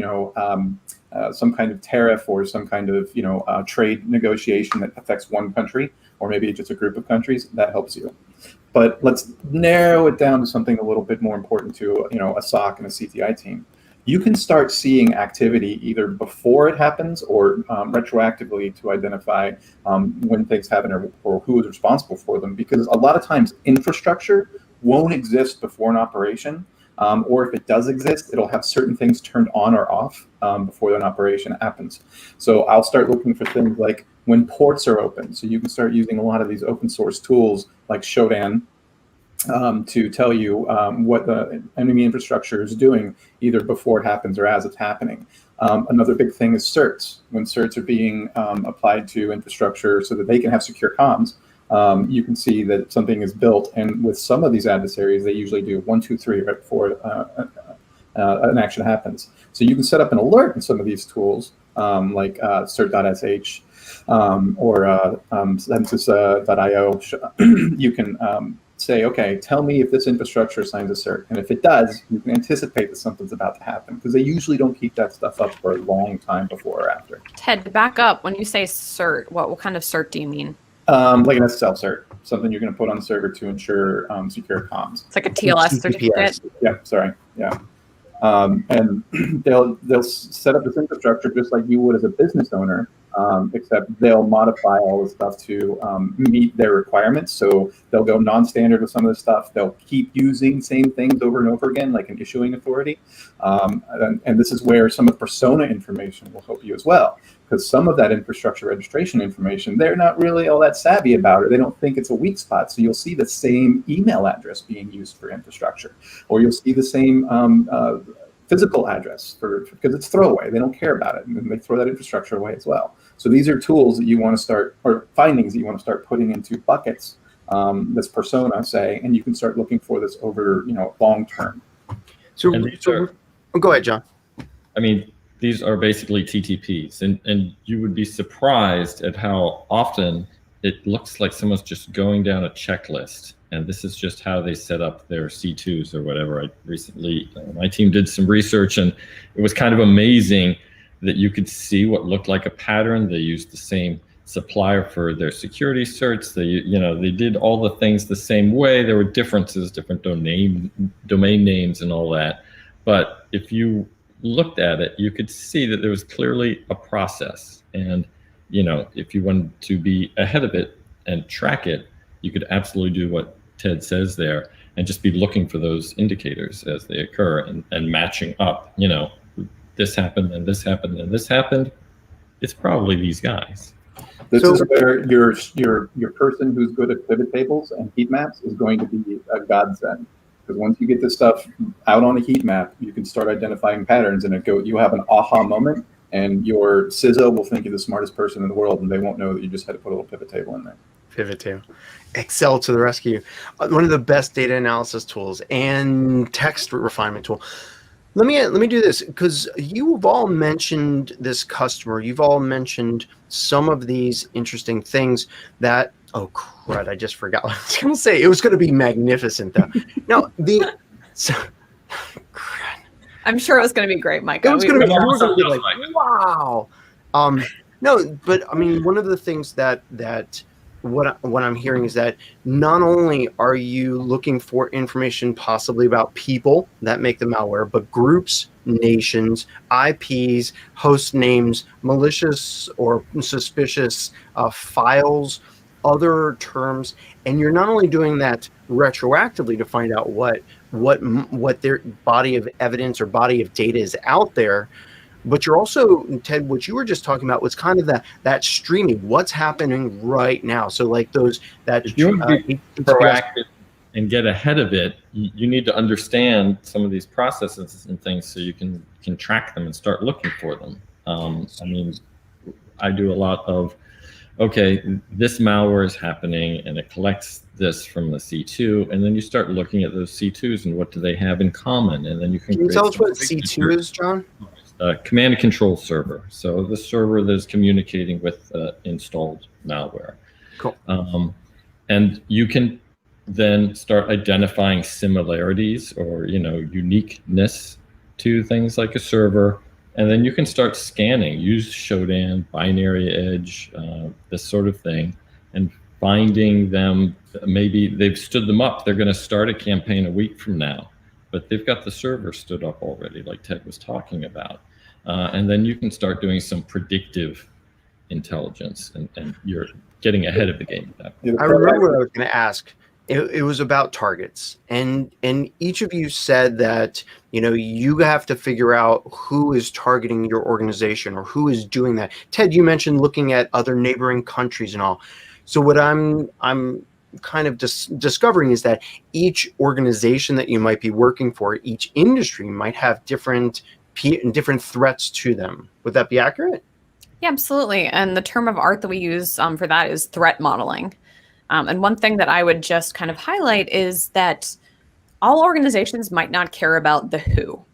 Speaker 4: some kind of tariff or some kind of, trade negotiation that affects one country, or maybe just a group of countries, that helps you. But let's narrow it down to something a little bit more important to, a SOC and a CTI team. You can start seeing activity either before it happens or retroactively to identify when things happen or who is responsible for them. Because a lot of times infrastructure won't exist before an operation, or if it does exist, it'll have certain things turned on or off before an operation happens. So I'll start looking for things like when ports are open. So you can start using a lot of these open source tools like Shodan to tell you what the enemy infrastructure is doing either before it happens or as it's happening. Another big thing is certs. When certs are being applied to infrastructure so that they can have secure comms, you can see that something is built. And with some of these adversaries, they usually do 1, 2, 3 right before an action happens. So you can set up an alert in some of these tools like cert.sh or census.io. You can say, okay, tell me if this infrastructure assigns a cert. And if it does, you can anticipate that something's about to happen, because they usually don't keep that stuff up for a long time before or after.
Speaker 3: Ted, back up. When you say cert, what kind of cert do you mean?
Speaker 4: Like an SSL cert, something you're going to put on the server to ensure secure comms.
Speaker 3: It's like a TLS certificate.
Speaker 4: Yeah, sorry. Yeah. And they'll set up this infrastructure just like you would as a business owner except they'll modify all the stuff to meet their requirements. So they'll go non-standard with some of the stuff. They'll keep using same things over and over again, like an issuing authority. And this is where some of the persona information will help you as well, because some of that infrastructure registration information, they're not really all that savvy about it. They don't think it's a weak spot. So you'll see the same email address being used for infrastructure, or you'll see the same physical address because it's throwaway. They don't care about it, and they throw that infrastructure away as well. So these are tools that you want to start, or findings that you want to start putting into buckets, this persona, say, and you can start looking for this over, long term.
Speaker 1: So go ahead, John.
Speaker 2: I mean, these are basically TTPs, and you would be surprised at how often it looks like someone's just going down a checklist. And this is just how they set up their C2s or whatever. I recently, my team did some research, and it was kind of amazing that you could see what looked like a pattern. They used the same supplier for their security certs. They did all the things the same way. There were differences, different domain names and all that. But if you looked at it, you could see that there was clearly a process. And, if you wanted to be ahead of it and track it, you could absolutely do what Ted says there and just be looking for those indicators as they occur and matching up. This happened and this happened and this happened. It's probably these guys.
Speaker 4: This is where your person who's good at pivot tables and heat maps is going to be a godsend. Because once you get this stuff out on a heat map, you can start identifying patterns, and you have an aha moment, and your CISO will think you're the smartest person in the world, and they won't know that you just had to put a little pivot table in there.
Speaker 1: Pivot table. Excel to the rescue. One of the best data analysis tools and text refinement tool. Let me do this, because you've all mentioned this customer. You've all mentioned some of these interesting things that, oh crud, I just forgot what I was going to say. It was going to be magnificent, though. Now, crud.
Speaker 3: I'm sure it was going to be great, Micah.
Speaker 1: It was going to be like, wow. No, but I mean, one of the things that what I'm hearing is that not only are you looking for information possibly about people that make the malware, but groups, nations, IPs, host names, malicious or suspicious files, other terms, and you're not only doing that retroactively to find out what their body of evidence or body of data is out there, but you're also, Ted, what you were just talking about was kind of that streaming, what's happening right now. So like
Speaker 2: if you want to be proactive and get ahead of it, you need to understand some of these processes and things so you can track them and start looking for them. I mean, I do a lot of, okay, this malware is happening and it collects this from the C2, and then you start looking at those C2s and what do they have in common, and then you can
Speaker 1: tell us what C2 is, John?
Speaker 2: Command and control server. So the server that is communicating with installed malware.
Speaker 1: Cool.
Speaker 2: And you can then start identifying similarities or uniqueness to things like a server, and then you can start scanning. Use Shodan, Binary Edge, this sort of thing, and finding them. Maybe they've stood them up. They're going to start a campaign a week from now, but they've got the server stood up already, like Ted was talking about. And then you can start doing some predictive intelligence, and you're getting ahead of the game at that point.
Speaker 1: I remember what I was going to ask. It was about targets, and each of you said that you have to figure out who is targeting your organization or who is doing that. Ted, you mentioned looking at other neighboring countries and all. So what I'm kind of discovering is that each organization that you might be working for, each industry might have different threats to them. Would that be accurate?
Speaker 3: Yeah, absolutely. And the term of art that we use for that is threat modeling. And one thing that I would just kind of highlight is that all organizations might not care about the who.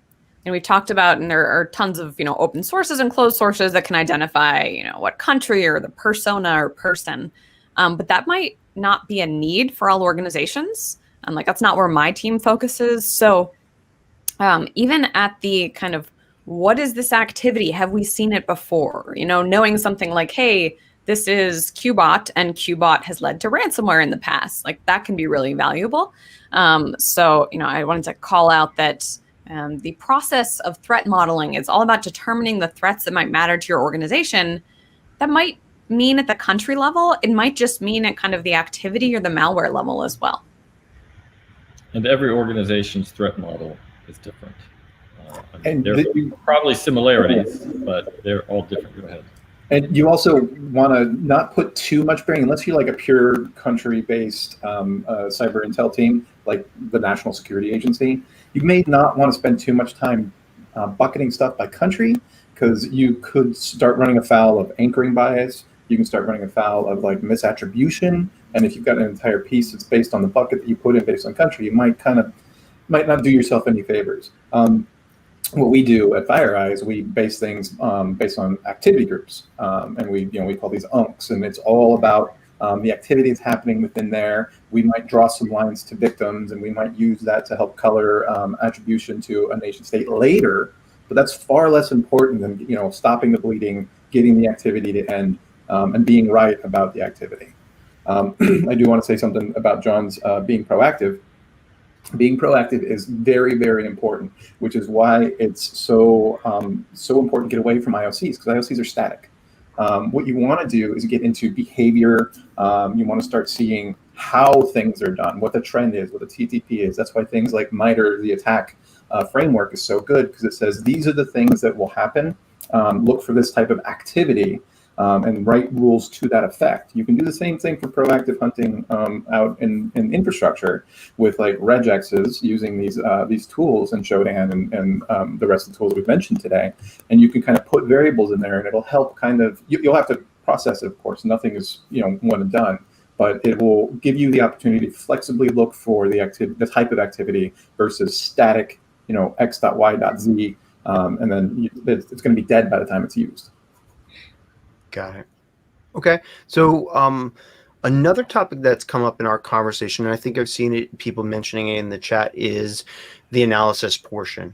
Speaker 3: And we've talked about, and there are tons of open sources and closed sources that can identify what country or the persona or person. But that might not be a need for all organizations. And that's not where my team focuses. So even at the kind of, what is this activity? Have we seen it before? Knowing something like, hey, this is Qbot, and Qbot has led to ransomware in the past. That can be really valuable. So I wanted to call out that the process of threat modeling is all about determining the threats that might matter to your organization, that might mean at the country level. It might just mean at kind of the activity or the malware level as well.
Speaker 2: And every organization's threat model is different.
Speaker 4: And
Speaker 2: there are probably similarities, but they're all different. Go ahead.
Speaker 4: And you also want to not put too much bearing, unless you're like a pure country-based cyber intel team, like the National Security Agency. You may not want to spend too much time bucketing stuff by country, because you could start running afoul of anchoring bias. You can start running afoul of like misattribution. And if you've got an entire piece that's based on the bucket that you put in based on country, you might not do yourself any favors. What we do at FireEye is we base things based on activity groups, and we call these UNCs, and it's all about the activity that's happening within there. We might draw some lines to victims, and we might use that to help color attribution to a nation state later. But that's far less important than stopping the bleeding, getting the activity to end, and being right about the activity. I do want to say something about John's being proactive. Being proactive is very, very important, which is why it's so important to get away from IOCs, because IOCs are static. What you want to do is get into behavior. You want to start seeing how things are done, what the trend is, what the TTP is. That's why things like MITRE, the attack framework, is so good, because it says these are the things that will happen. Look for this type of activity. And write rules to that effect. You can do the same thing for proactive hunting out in infrastructure with like regexes, using these tools and Shodan and the rest of the tools we've mentioned today. And you can kind of put variables in there, and it'll help kind of, you'll have to process it, of course. Nothing is one and done, but it will give you the opportunity to flexibly look for the type of activity versus static, x.y.z, and then it's going to be dead by the time it's used.
Speaker 1: Got it. Okay. So another topic that's come up in our conversation, and I think I've seen people mentioning it in the chat, is the analysis portion.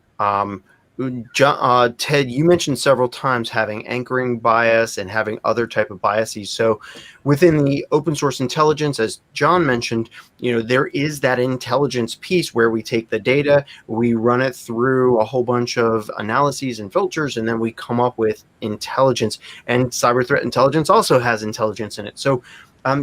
Speaker 1: John, Ted, you mentioned several times having anchoring bias and having other type of biases. So within the open source intelligence, as John mentioned, there is that intelligence piece where we take the data, we run it through a whole bunch of analyses and filters, and then we come up with intelligence. And cyber threat intelligence also has intelligence in it. So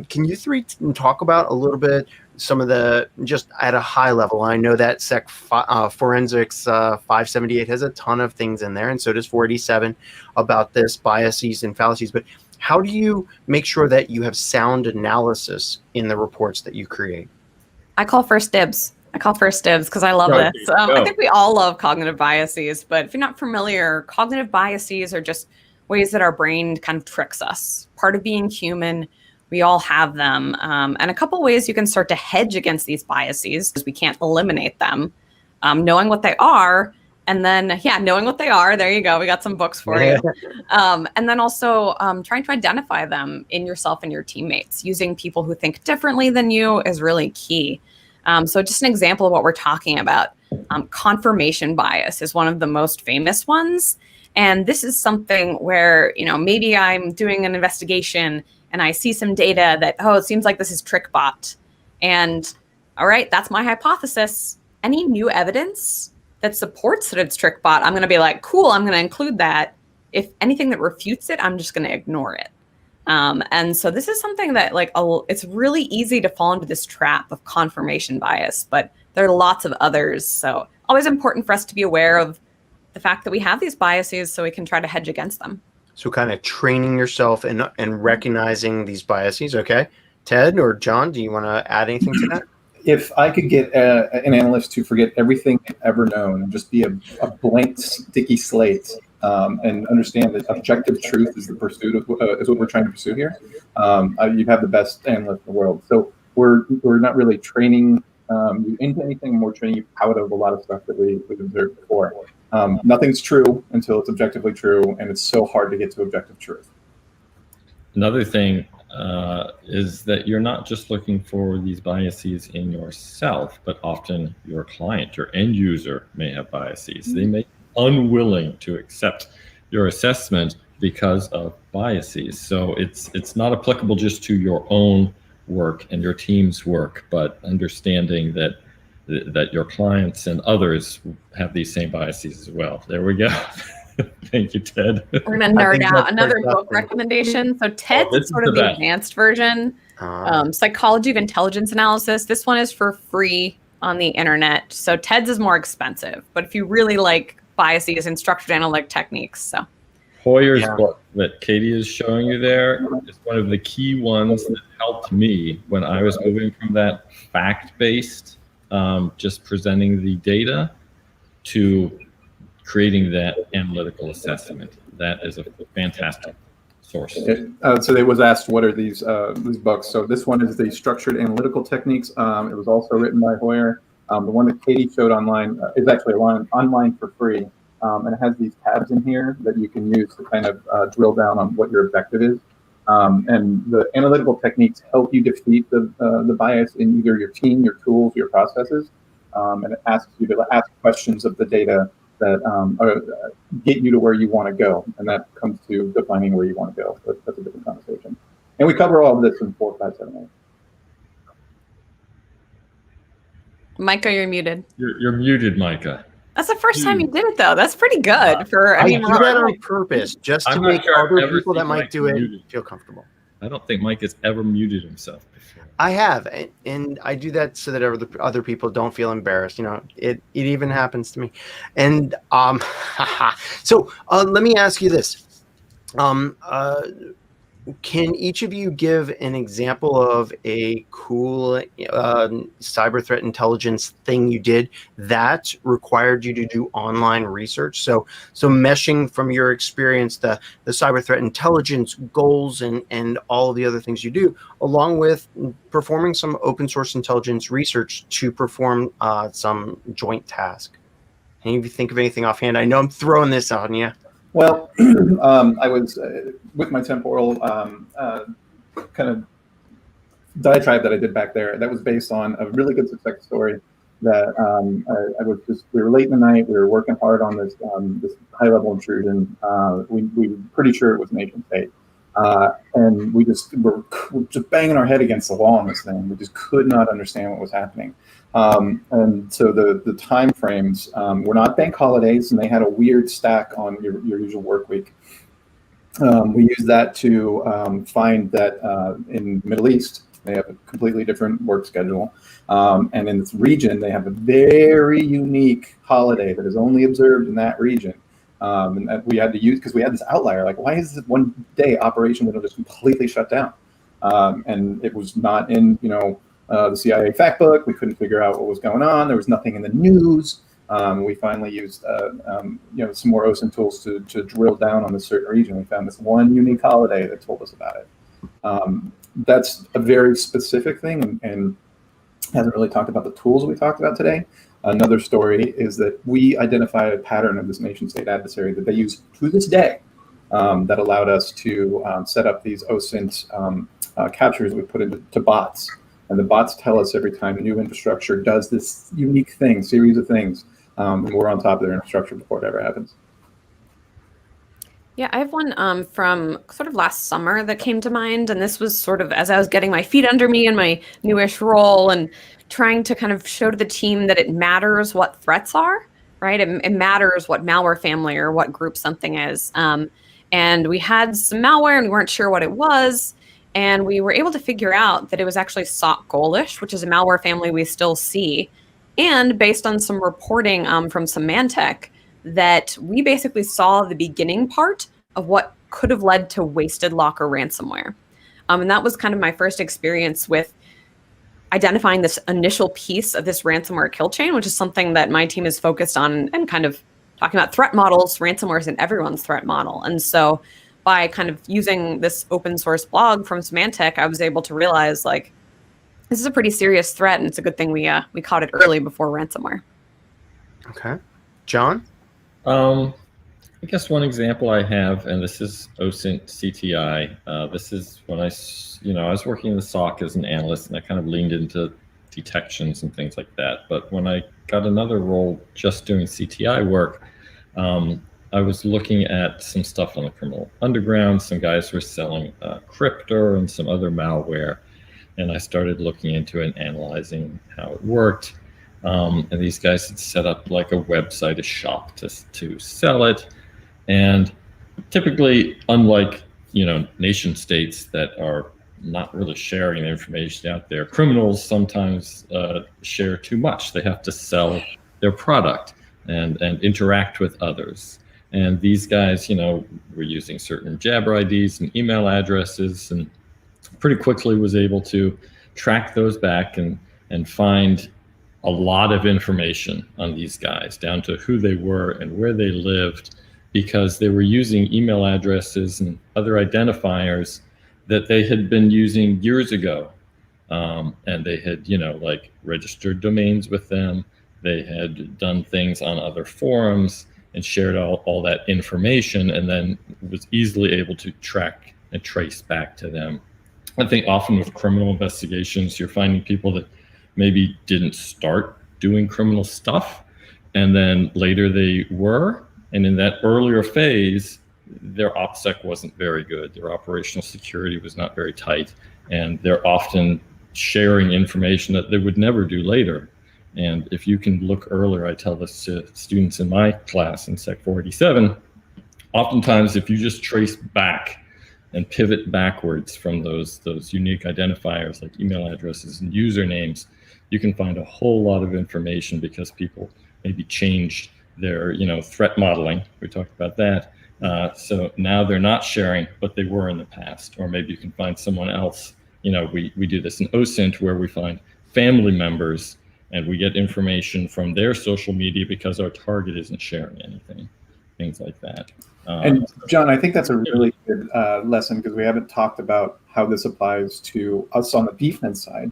Speaker 1: can you three talk about a little bit some of the, just at a high level? I know that Forensics 578 has a ton of things in there, and so does 487 about this, biases and fallacies. But how do you make sure that you have sound analysis in the reports that you create?
Speaker 3: I call first dibs because I love this. I think we all love cognitive biases, but if you're not familiar, cognitive biases are just ways that our brain kind of tricks us. Part of being human. We all have them. And a couple ways you can start to hedge against these biases, because we can't eliminate them. Knowing what they are, and then, knowing what they are, there you go. We got some books for you. And then also trying to identify them in yourself and your teammates. Using people who think differently than you is really key. So just an example of what we're talking about. Confirmation bias is one of the most famous ones. And this is something where, maybe I'm doing an investigation and I see some data that, it seems like this is TrickBot. And all right, that's my hypothesis. Any new evidence that supports that it's TrickBot, I'm going to be like, cool, I'm going to include that. If anything that refutes it, I'm just going to ignore it. And so this is something that it's really easy to fall into this trap of confirmation bias, but there are lots of others. So always important for us to be aware of the fact that we have these biases so we can try to hedge against them.
Speaker 1: So kind of training yourself and recognizing these biases. Okay. Ted or John, do you want to add anything to that?
Speaker 4: If I could get an analyst to forget everything ever known and just be a blank, sticky slate, and understand that objective truth is the pursuit of is what we're trying to pursue here, you have the best analyst in the world. So we're not really training you into anything. We're training you out of a lot of stuff that we've observed before. Nothing's true until it's objectively true, and it's so hard to get to objective truth.
Speaker 2: Another thing is that you're not just looking for these biases in yourself, but often your client, your end user, may have biases. They may be unwilling to accept your assessment because of biases. So it's not applicable just to your own work and your team's work, but understanding that your clients and others have these same biases as well. There we go. Thank you, Ted.
Speaker 3: We're gonna
Speaker 1: I
Speaker 3: nerd
Speaker 1: think
Speaker 3: out.
Speaker 1: that's
Speaker 3: Another book
Speaker 1: fantastic.
Speaker 3: recommendation. So TED's
Speaker 2: this
Speaker 3: is sort
Speaker 2: is
Speaker 3: of
Speaker 2: the
Speaker 3: the
Speaker 2: best.
Speaker 3: advanced version. Psychology of Intelligence Analysis. This one is for free on the internet. So TED's is more expensive, but if you really like biases and structured analytic techniques, so.
Speaker 2: Hoyer's
Speaker 1: Yeah.
Speaker 2: book that Katie is showing you there is one of the key ones that helped me when I was moving from that fact-based, just presenting the data, to creating that analytical assessment. That is a fantastic source.
Speaker 4: So it was asked, what are these books? So this one is the Structured Analytical Techniques. It was also written by Hoyer. The one that Katie showed online is actually online for free. And it has these tabs in here that you can use to kind of drill down on what your objective is. And the analytical techniques help you defeat the bias in either your team, your tools, your processes. And it asks you to ask questions of the data that get you to where you want to go. And that comes to defining where you want to go. That's a different conversation. And we cover all of this in 4, 5, 7, 8.
Speaker 3: Micah, you're muted.
Speaker 2: You're muted, Micah.
Speaker 3: That's the first time you did it, though. That's pretty good for. I mean,
Speaker 1: do that on purpose just to
Speaker 2: I'm not
Speaker 1: make
Speaker 2: sure I've
Speaker 1: other
Speaker 2: ever
Speaker 1: people that
Speaker 2: seen
Speaker 1: might
Speaker 2: Mike
Speaker 1: do it
Speaker 2: muted.
Speaker 1: feel comfortable.
Speaker 2: I don't think Mike has ever muted himself before.
Speaker 1: I have, and I do that so that other people don't feel embarrassed. You know, it even happens to me. And so let me ask you this: can each of you give an example of a cool cyber threat intelligence thing you did that required you to do online research? So meshing from your experience the cyber threat intelligence goals and all of the other things you do, along with performing some open source intelligence research to perform some joint task. Any of you think of anything offhand? I know I'm throwing this on you.
Speaker 4: Well, I was with my Temporal kind of diatribe that I did back there. That was based on a really good success story that I was we were late in the night. We were working hard on this high level intrusion. We were pretty sure it was nation state. And we were just banging our head against the wall on this thing. We just could not understand what was happening. And so the time frames were not bank holidays, and they had a weird stack on your usual work week. We used that to find that in the Middle East, they have a completely different work schedule. And in this region, they have a very unique holiday that is only observed in that region. And that we had to use because we had this outlier. Like, why is this one day operation window just completely shut down? And it was not in, the CIA fact book. We couldn't figure out what was going on. There was nothing in the news. We finally used, some more OSINT tools to drill down on this certain region. We found this one unique holiday that told us about it. That's a very specific thing, and hasn't really talked about the tools we talked about today. Another story is that we identified a pattern of this nation-state adversary that they use to this day that allowed us to set up these OSINT captures we put into bots. And the bots tell us every time a new infrastructure does this unique thing, series of things, and we're on top of their infrastructure before it ever happens.
Speaker 3: Yeah, I have one from sort of last summer that came to mind. And this was sort of as I was getting my feet under me in my newish role and trying to kind of show to the team that it matters what threats are, right? It matters what malware family or what group something is. And we had some malware and we weren't sure what it was. And we were able to figure out that it was actually SOC Goalish, which is a malware family we still see. And based on some reporting from Symantec, that we basically saw the beginning part of what could have led to wasted locker ransomware. And that was kind of my first experience with identifying this initial piece of this ransomware kill chain, which is something that my team is focused on and kind of talking about threat models. Ransomware isn't everyone's threat model. And so by kind of using this open source blog from Symantec, I was able to realize like, this is a pretty serious threat. And it's a good thing we caught it early before ransomware.
Speaker 1: Okay. John?
Speaker 2: I guess one example I have, and this is OSINT CTI. This is when I was working in the SOC as an analyst, and I kind of leaned into detections and things like that. But when I got another role just doing CTI work, I was looking at some stuff on the criminal underground. Some guys were selling crypto and some other malware, and I started looking into it and analyzing how it worked. And these guys had set up like a website, a shop to sell it. And typically, unlike nation states that are not really sharing the information out there, criminals sometimes share too much. They have to sell their product and interact with others. And these guys, were using certain Jabber IDs and email addresses, and pretty quickly was able to track those back and find a lot of information on these guys, down to who they were and where they lived, because they were using email addresses and other identifiers that they had been using years ago. And they had, like registered domains with them. They had done things on other forums and shared all that information, and then was easily able to track and trace back to them. I think often with criminal investigations, you're finding people that maybe didn't start doing criminal stuff, and then later they were. And in that earlier phase, their OPSEC wasn't very good. Their operational security was not very tight. And they're often sharing information that they would never do later. And if you can look earlier, I tell this to students in my class in Sec 487, oftentimes if you just trace back and pivot backwards from those unique identifiers like email addresses and usernames, you can find a whole lot of information, because people maybe changed their threat modeling. We talked about that. So now they're not sharing, but they were in the past. Or maybe you can find someone else. We do this in OSINT, where we find family members and we get information from their social media because our target isn't sharing anything, things like that.
Speaker 4: And John, I think that's a really good lesson, because we haven't talked about how this applies to us on the defense side.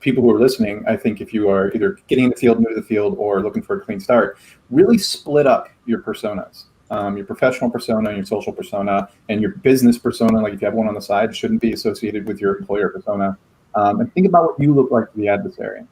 Speaker 4: People who are listening, I think if you are either getting in the field, new to the field, or looking for a clean start, really split up your personas. Your professional persona, your social persona, and your business persona, like if you have one on the side, shouldn't be associated with your employer persona. And think about what you look like to the adversary,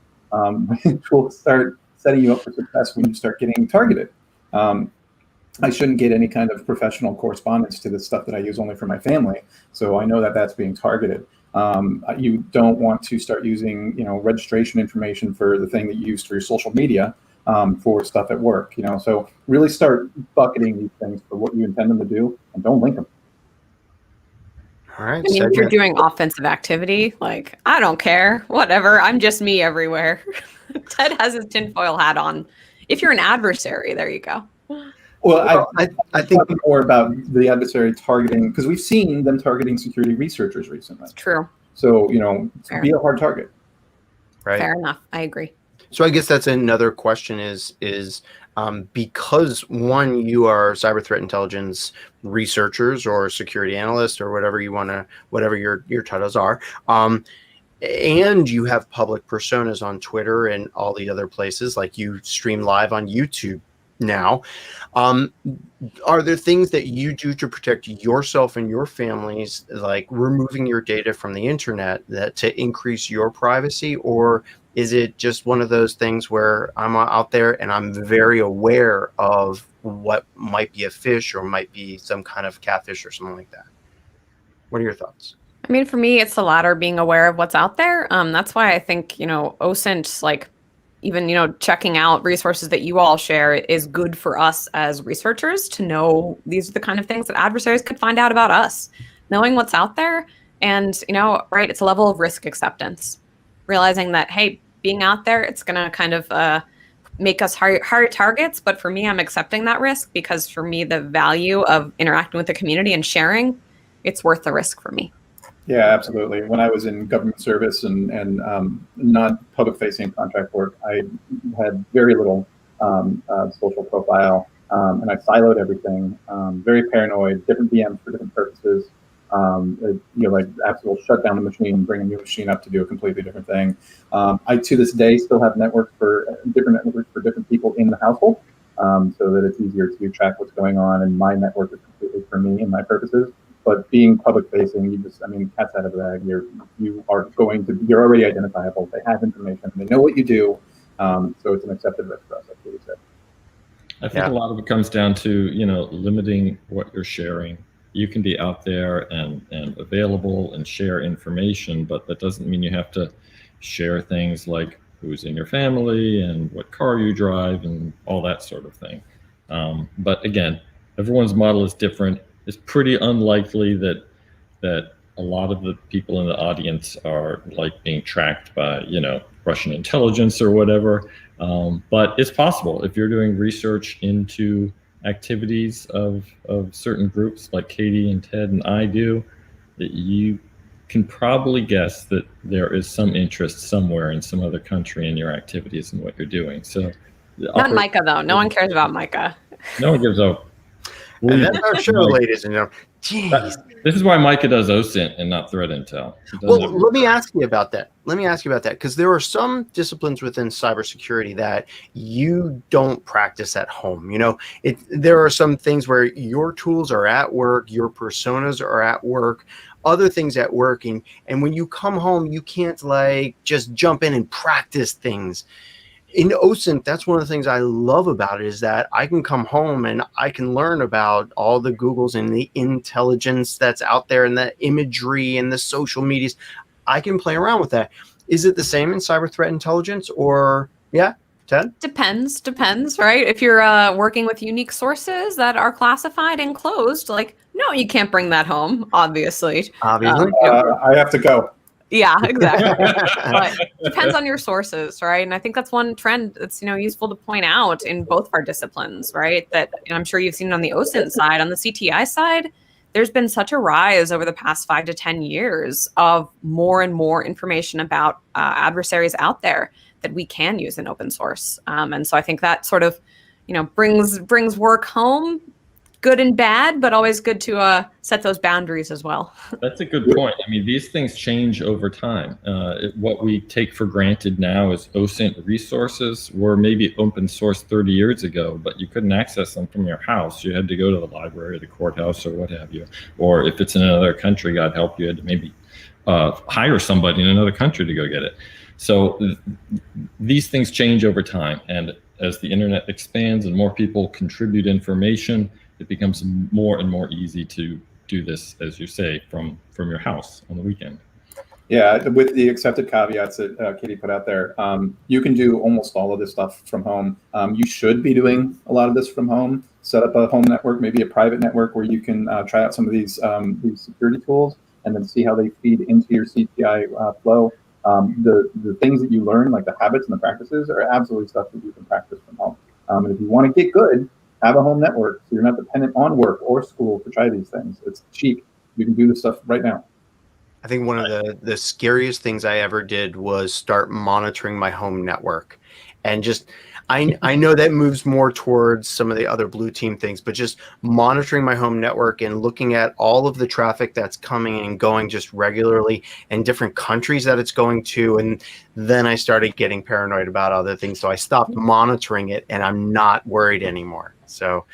Speaker 4: which will start setting you up for success when you start getting targeted. I shouldn't get any kind of professional correspondence to the stuff that I use only for my family, so I know that that's being targeted. You don't want to start using, registration information for the thing that you use for your social media for stuff at work. So really start bucketing these things for what you intend them to do, and don't link them.
Speaker 1: All right.
Speaker 3: I mean, if you're doing offensive activity, like, I don't care, whatever, I'm just me everywhere. Ted has his tinfoil hat on. If you're an adversary, there you go.
Speaker 4: Well, I think more about the adversary targeting, because we've seen them targeting security researchers recently.
Speaker 3: It's true.
Speaker 4: So, be a hard target.
Speaker 1: Right.
Speaker 3: Fair enough. I agree.
Speaker 1: So I guess that's another question is because one, you are cyber threat intelligence researchers or security analysts or whatever your titles are, and you have public personas on Twitter and all the other places, like you stream live on YouTube now. Are there things that you do to protect yourself and your families, like removing your data from the internet, that to increase your privacy? Or is it just one of those things where I'm out there and I'm very aware of what might be a fish or might be some kind of catfish or something like that? What are your thoughts?
Speaker 3: I mean, for me, it's the latter, being aware of what's out there. That's why I think, OSINT, like, even, checking out resources that you all share is good for us as researchers to know these are the kind of things that adversaries could find out about us. Knowing what's out there and, right, it's a level of risk acceptance. Realizing that, hey, being out there, it's going to kind of make us hard targets. But for me, I'm accepting that risk, because for me, the value of interacting with the community and sharing, it's worth the risk for me.
Speaker 4: Yeah, absolutely. When I was in government service and not public-facing contract work, I had very little social profile, and I siloed everything. Very paranoid, different VMs for different purposes. Like absolutely shut down the machine and bring a new machine up to do a completely different thing. I, to this day, still have different networks for different people in the household, so that it's easier to track what's going on. And my network is completely for me and my purposes. But being public facing, cat's out of the bag. You're already identifiable. They have information. They know what you do. So it's an accepted risk for us, like you said.
Speaker 2: I think a lot of it comes down to, limiting what you're sharing. You can be out there and available and share information, but that doesn't mean you have to share things like who's in your family and what car you drive and all that sort of thing. But again, everyone's model is different. It's pretty unlikely that a lot of the people in the audience are like being tracked by, Russian intelligence or whatever. But it's possible if you're doing research into activities of certain groups like Katie and Ted and I do, that you can probably guess that there is some interest somewhere in some other country in your activities and what you're doing. So
Speaker 3: not Micah, though. No one cares about Micah.
Speaker 2: No one gives a.
Speaker 1: And that's our show, ladies and gentlemen. Jeez.
Speaker 2: This is why Micah does OSINT and not threat intel.
Speaker 1: Well, let me ask you about that. Because there are some disciplines within cybersecurity that you don't practice at home. There are some things where your tools are at work, your personas are at work, other things at work, and when you come home, you can't just jump in and practice things. In OSINT, that's one of the things I love about it, is that I can come home and I can learn about all the Googles and the intelligence that's out there and the imagery and the social medias. I can play around with that. Is it the same in cyber threat intelligence, or Ted?
Speaker 3: Depends, right? If you're working with unique sources that are classified and closed, no, you can't bring that home, obviously.
Speaker 4: I have to go.
Speaker 3: Yeah, exactly. But depends on your sources, right? And I think that's one trend that's useful to point out in both of our disciplines, right? That I'm sure you've seen it on the OSINT side. On the CTI side, there's been such a rise over the past 5 to 10 years of more and more information about adversaries out there that we can use in open source. And so I think that sort of, brings work home. Good and bad, but always good to set those boundaries as well.
Speaker 2: That's a good point. I mean, these things change over time. What we take for granted now is OSINT resources were maybe open source 30 years ago, but you couldn't access them from your house. You had to go to the library, the courthouse, or what have you. Or if it's in another country, God help you, had to maybe hire somebody in another country to go get it. So these things change over time. And as the internet expands and more people contribute information, it becomes more and more easy to do this, as you say, from your house on the weekend.
Speaker 4: Yeah, with the accepted caveats that Katie put out there, you can do almost all of this stuff from home. You should be doing a lot of this from home. Set up a home network, maybe a private network where you can try out some of these security tools and then see how they feed into your CTI flow. The things that you learn, like the habits and the practices, are absolutely stuff that you can practice from home. And if you want to get good, have a home network so you're not dependent on work or school to try these things. It's cheap. You can do this stuff right now.
Speaker 1: I think one of the scariest things I ever did was start monitoring my home network. And just, I know that moves more towards some of the other blue team things, but just monitoring my home network and looking at all of the traffic that's coming and going just regularly and different countries that it's going to. And then I started getting paranoid about other things. So I stopped monitoring it and I'm not worried anymore. So,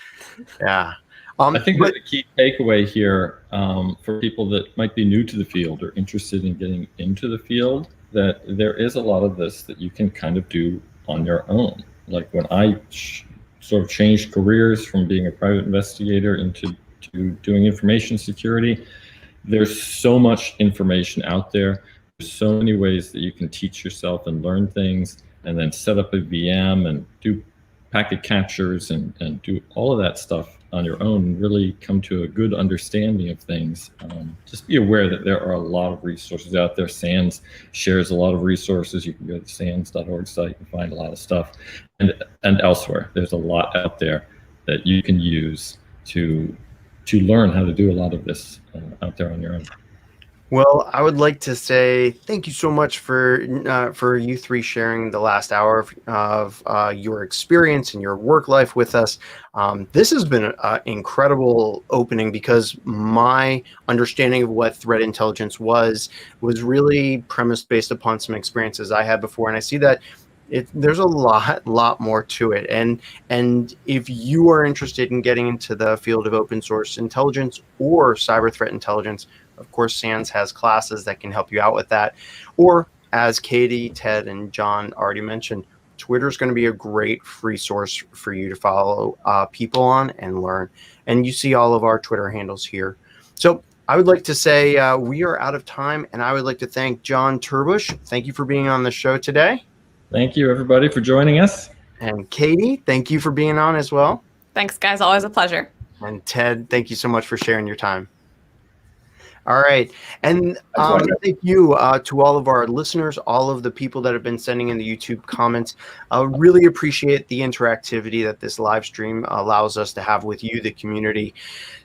Speaker 1: yeah.
Speaker 2: I think that the key takeaway here for people that might be new to the field or interested in getting into the field, that there is a lot of this that you can kind of do on your own. Like when I sort of changed careers from being a private investigator into doing information security, there's so much information out there. There's so many ways that you can teach yourself and learn things, and then set up a VM and do packet captures and do all of that stuff on your own and really come to a good understanding of things. Just be aware that there are a lot of resources out there. SANS shares a lot of resources. You can go to the sans.org site and find a lot of stuff. And elsewhere, there's a lot out there that you can use to learn how to do a lot of this out there on your own.
Speaker 1: Well, I would like to say thank you so much for you three sharing the last hour of your experience and your work life with us. This has been an incredible opening, because my understanding of what threat intelligence was really premised based upon some experiences I had before, and I see that there's a lot more to it. And if you are interested in getting into the field of open source intelligence or cyber threat intelligence, of course, SANS has classes that can help you out with that. Or, as Katie, Ted, and John already mentioned, Twitter is going to be a great free source for you to follow people on and learn. And you see all of our Twitter handles here. So I would like to say we are out of time, and I would like to thank John TerBush. Thank you for being on the show today.
Speaker 2: Thank you, everybody, for joining us.
Speaker 1: And Katie, thank you for being on as well.
Speaker 3: Thanks, guys. Always a pleasure.
Speaker 1: And Ted, thank you so much for sharing your time. All right. And thank you to all of our listeners, all of the people that have been sending in the YouTube comments. Really appreciate the interactivity that this live stream allows us to have with you, the community.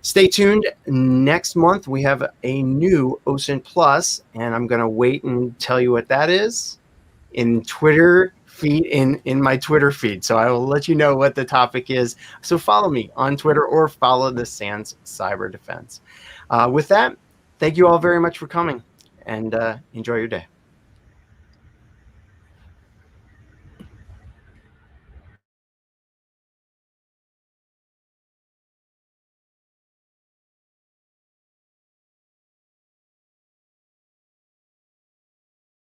Speaker 1: Stay tuned. Next month, we have a new OSINT Plus, and I'm going to wait and tell you what that is in Twitter feed, in my Twitter feed. So I will let you know what the topic is. So follow me on Twitter or follow the SANS Cyber Defense. With that, thank you all very much for coming, and enjoy your day.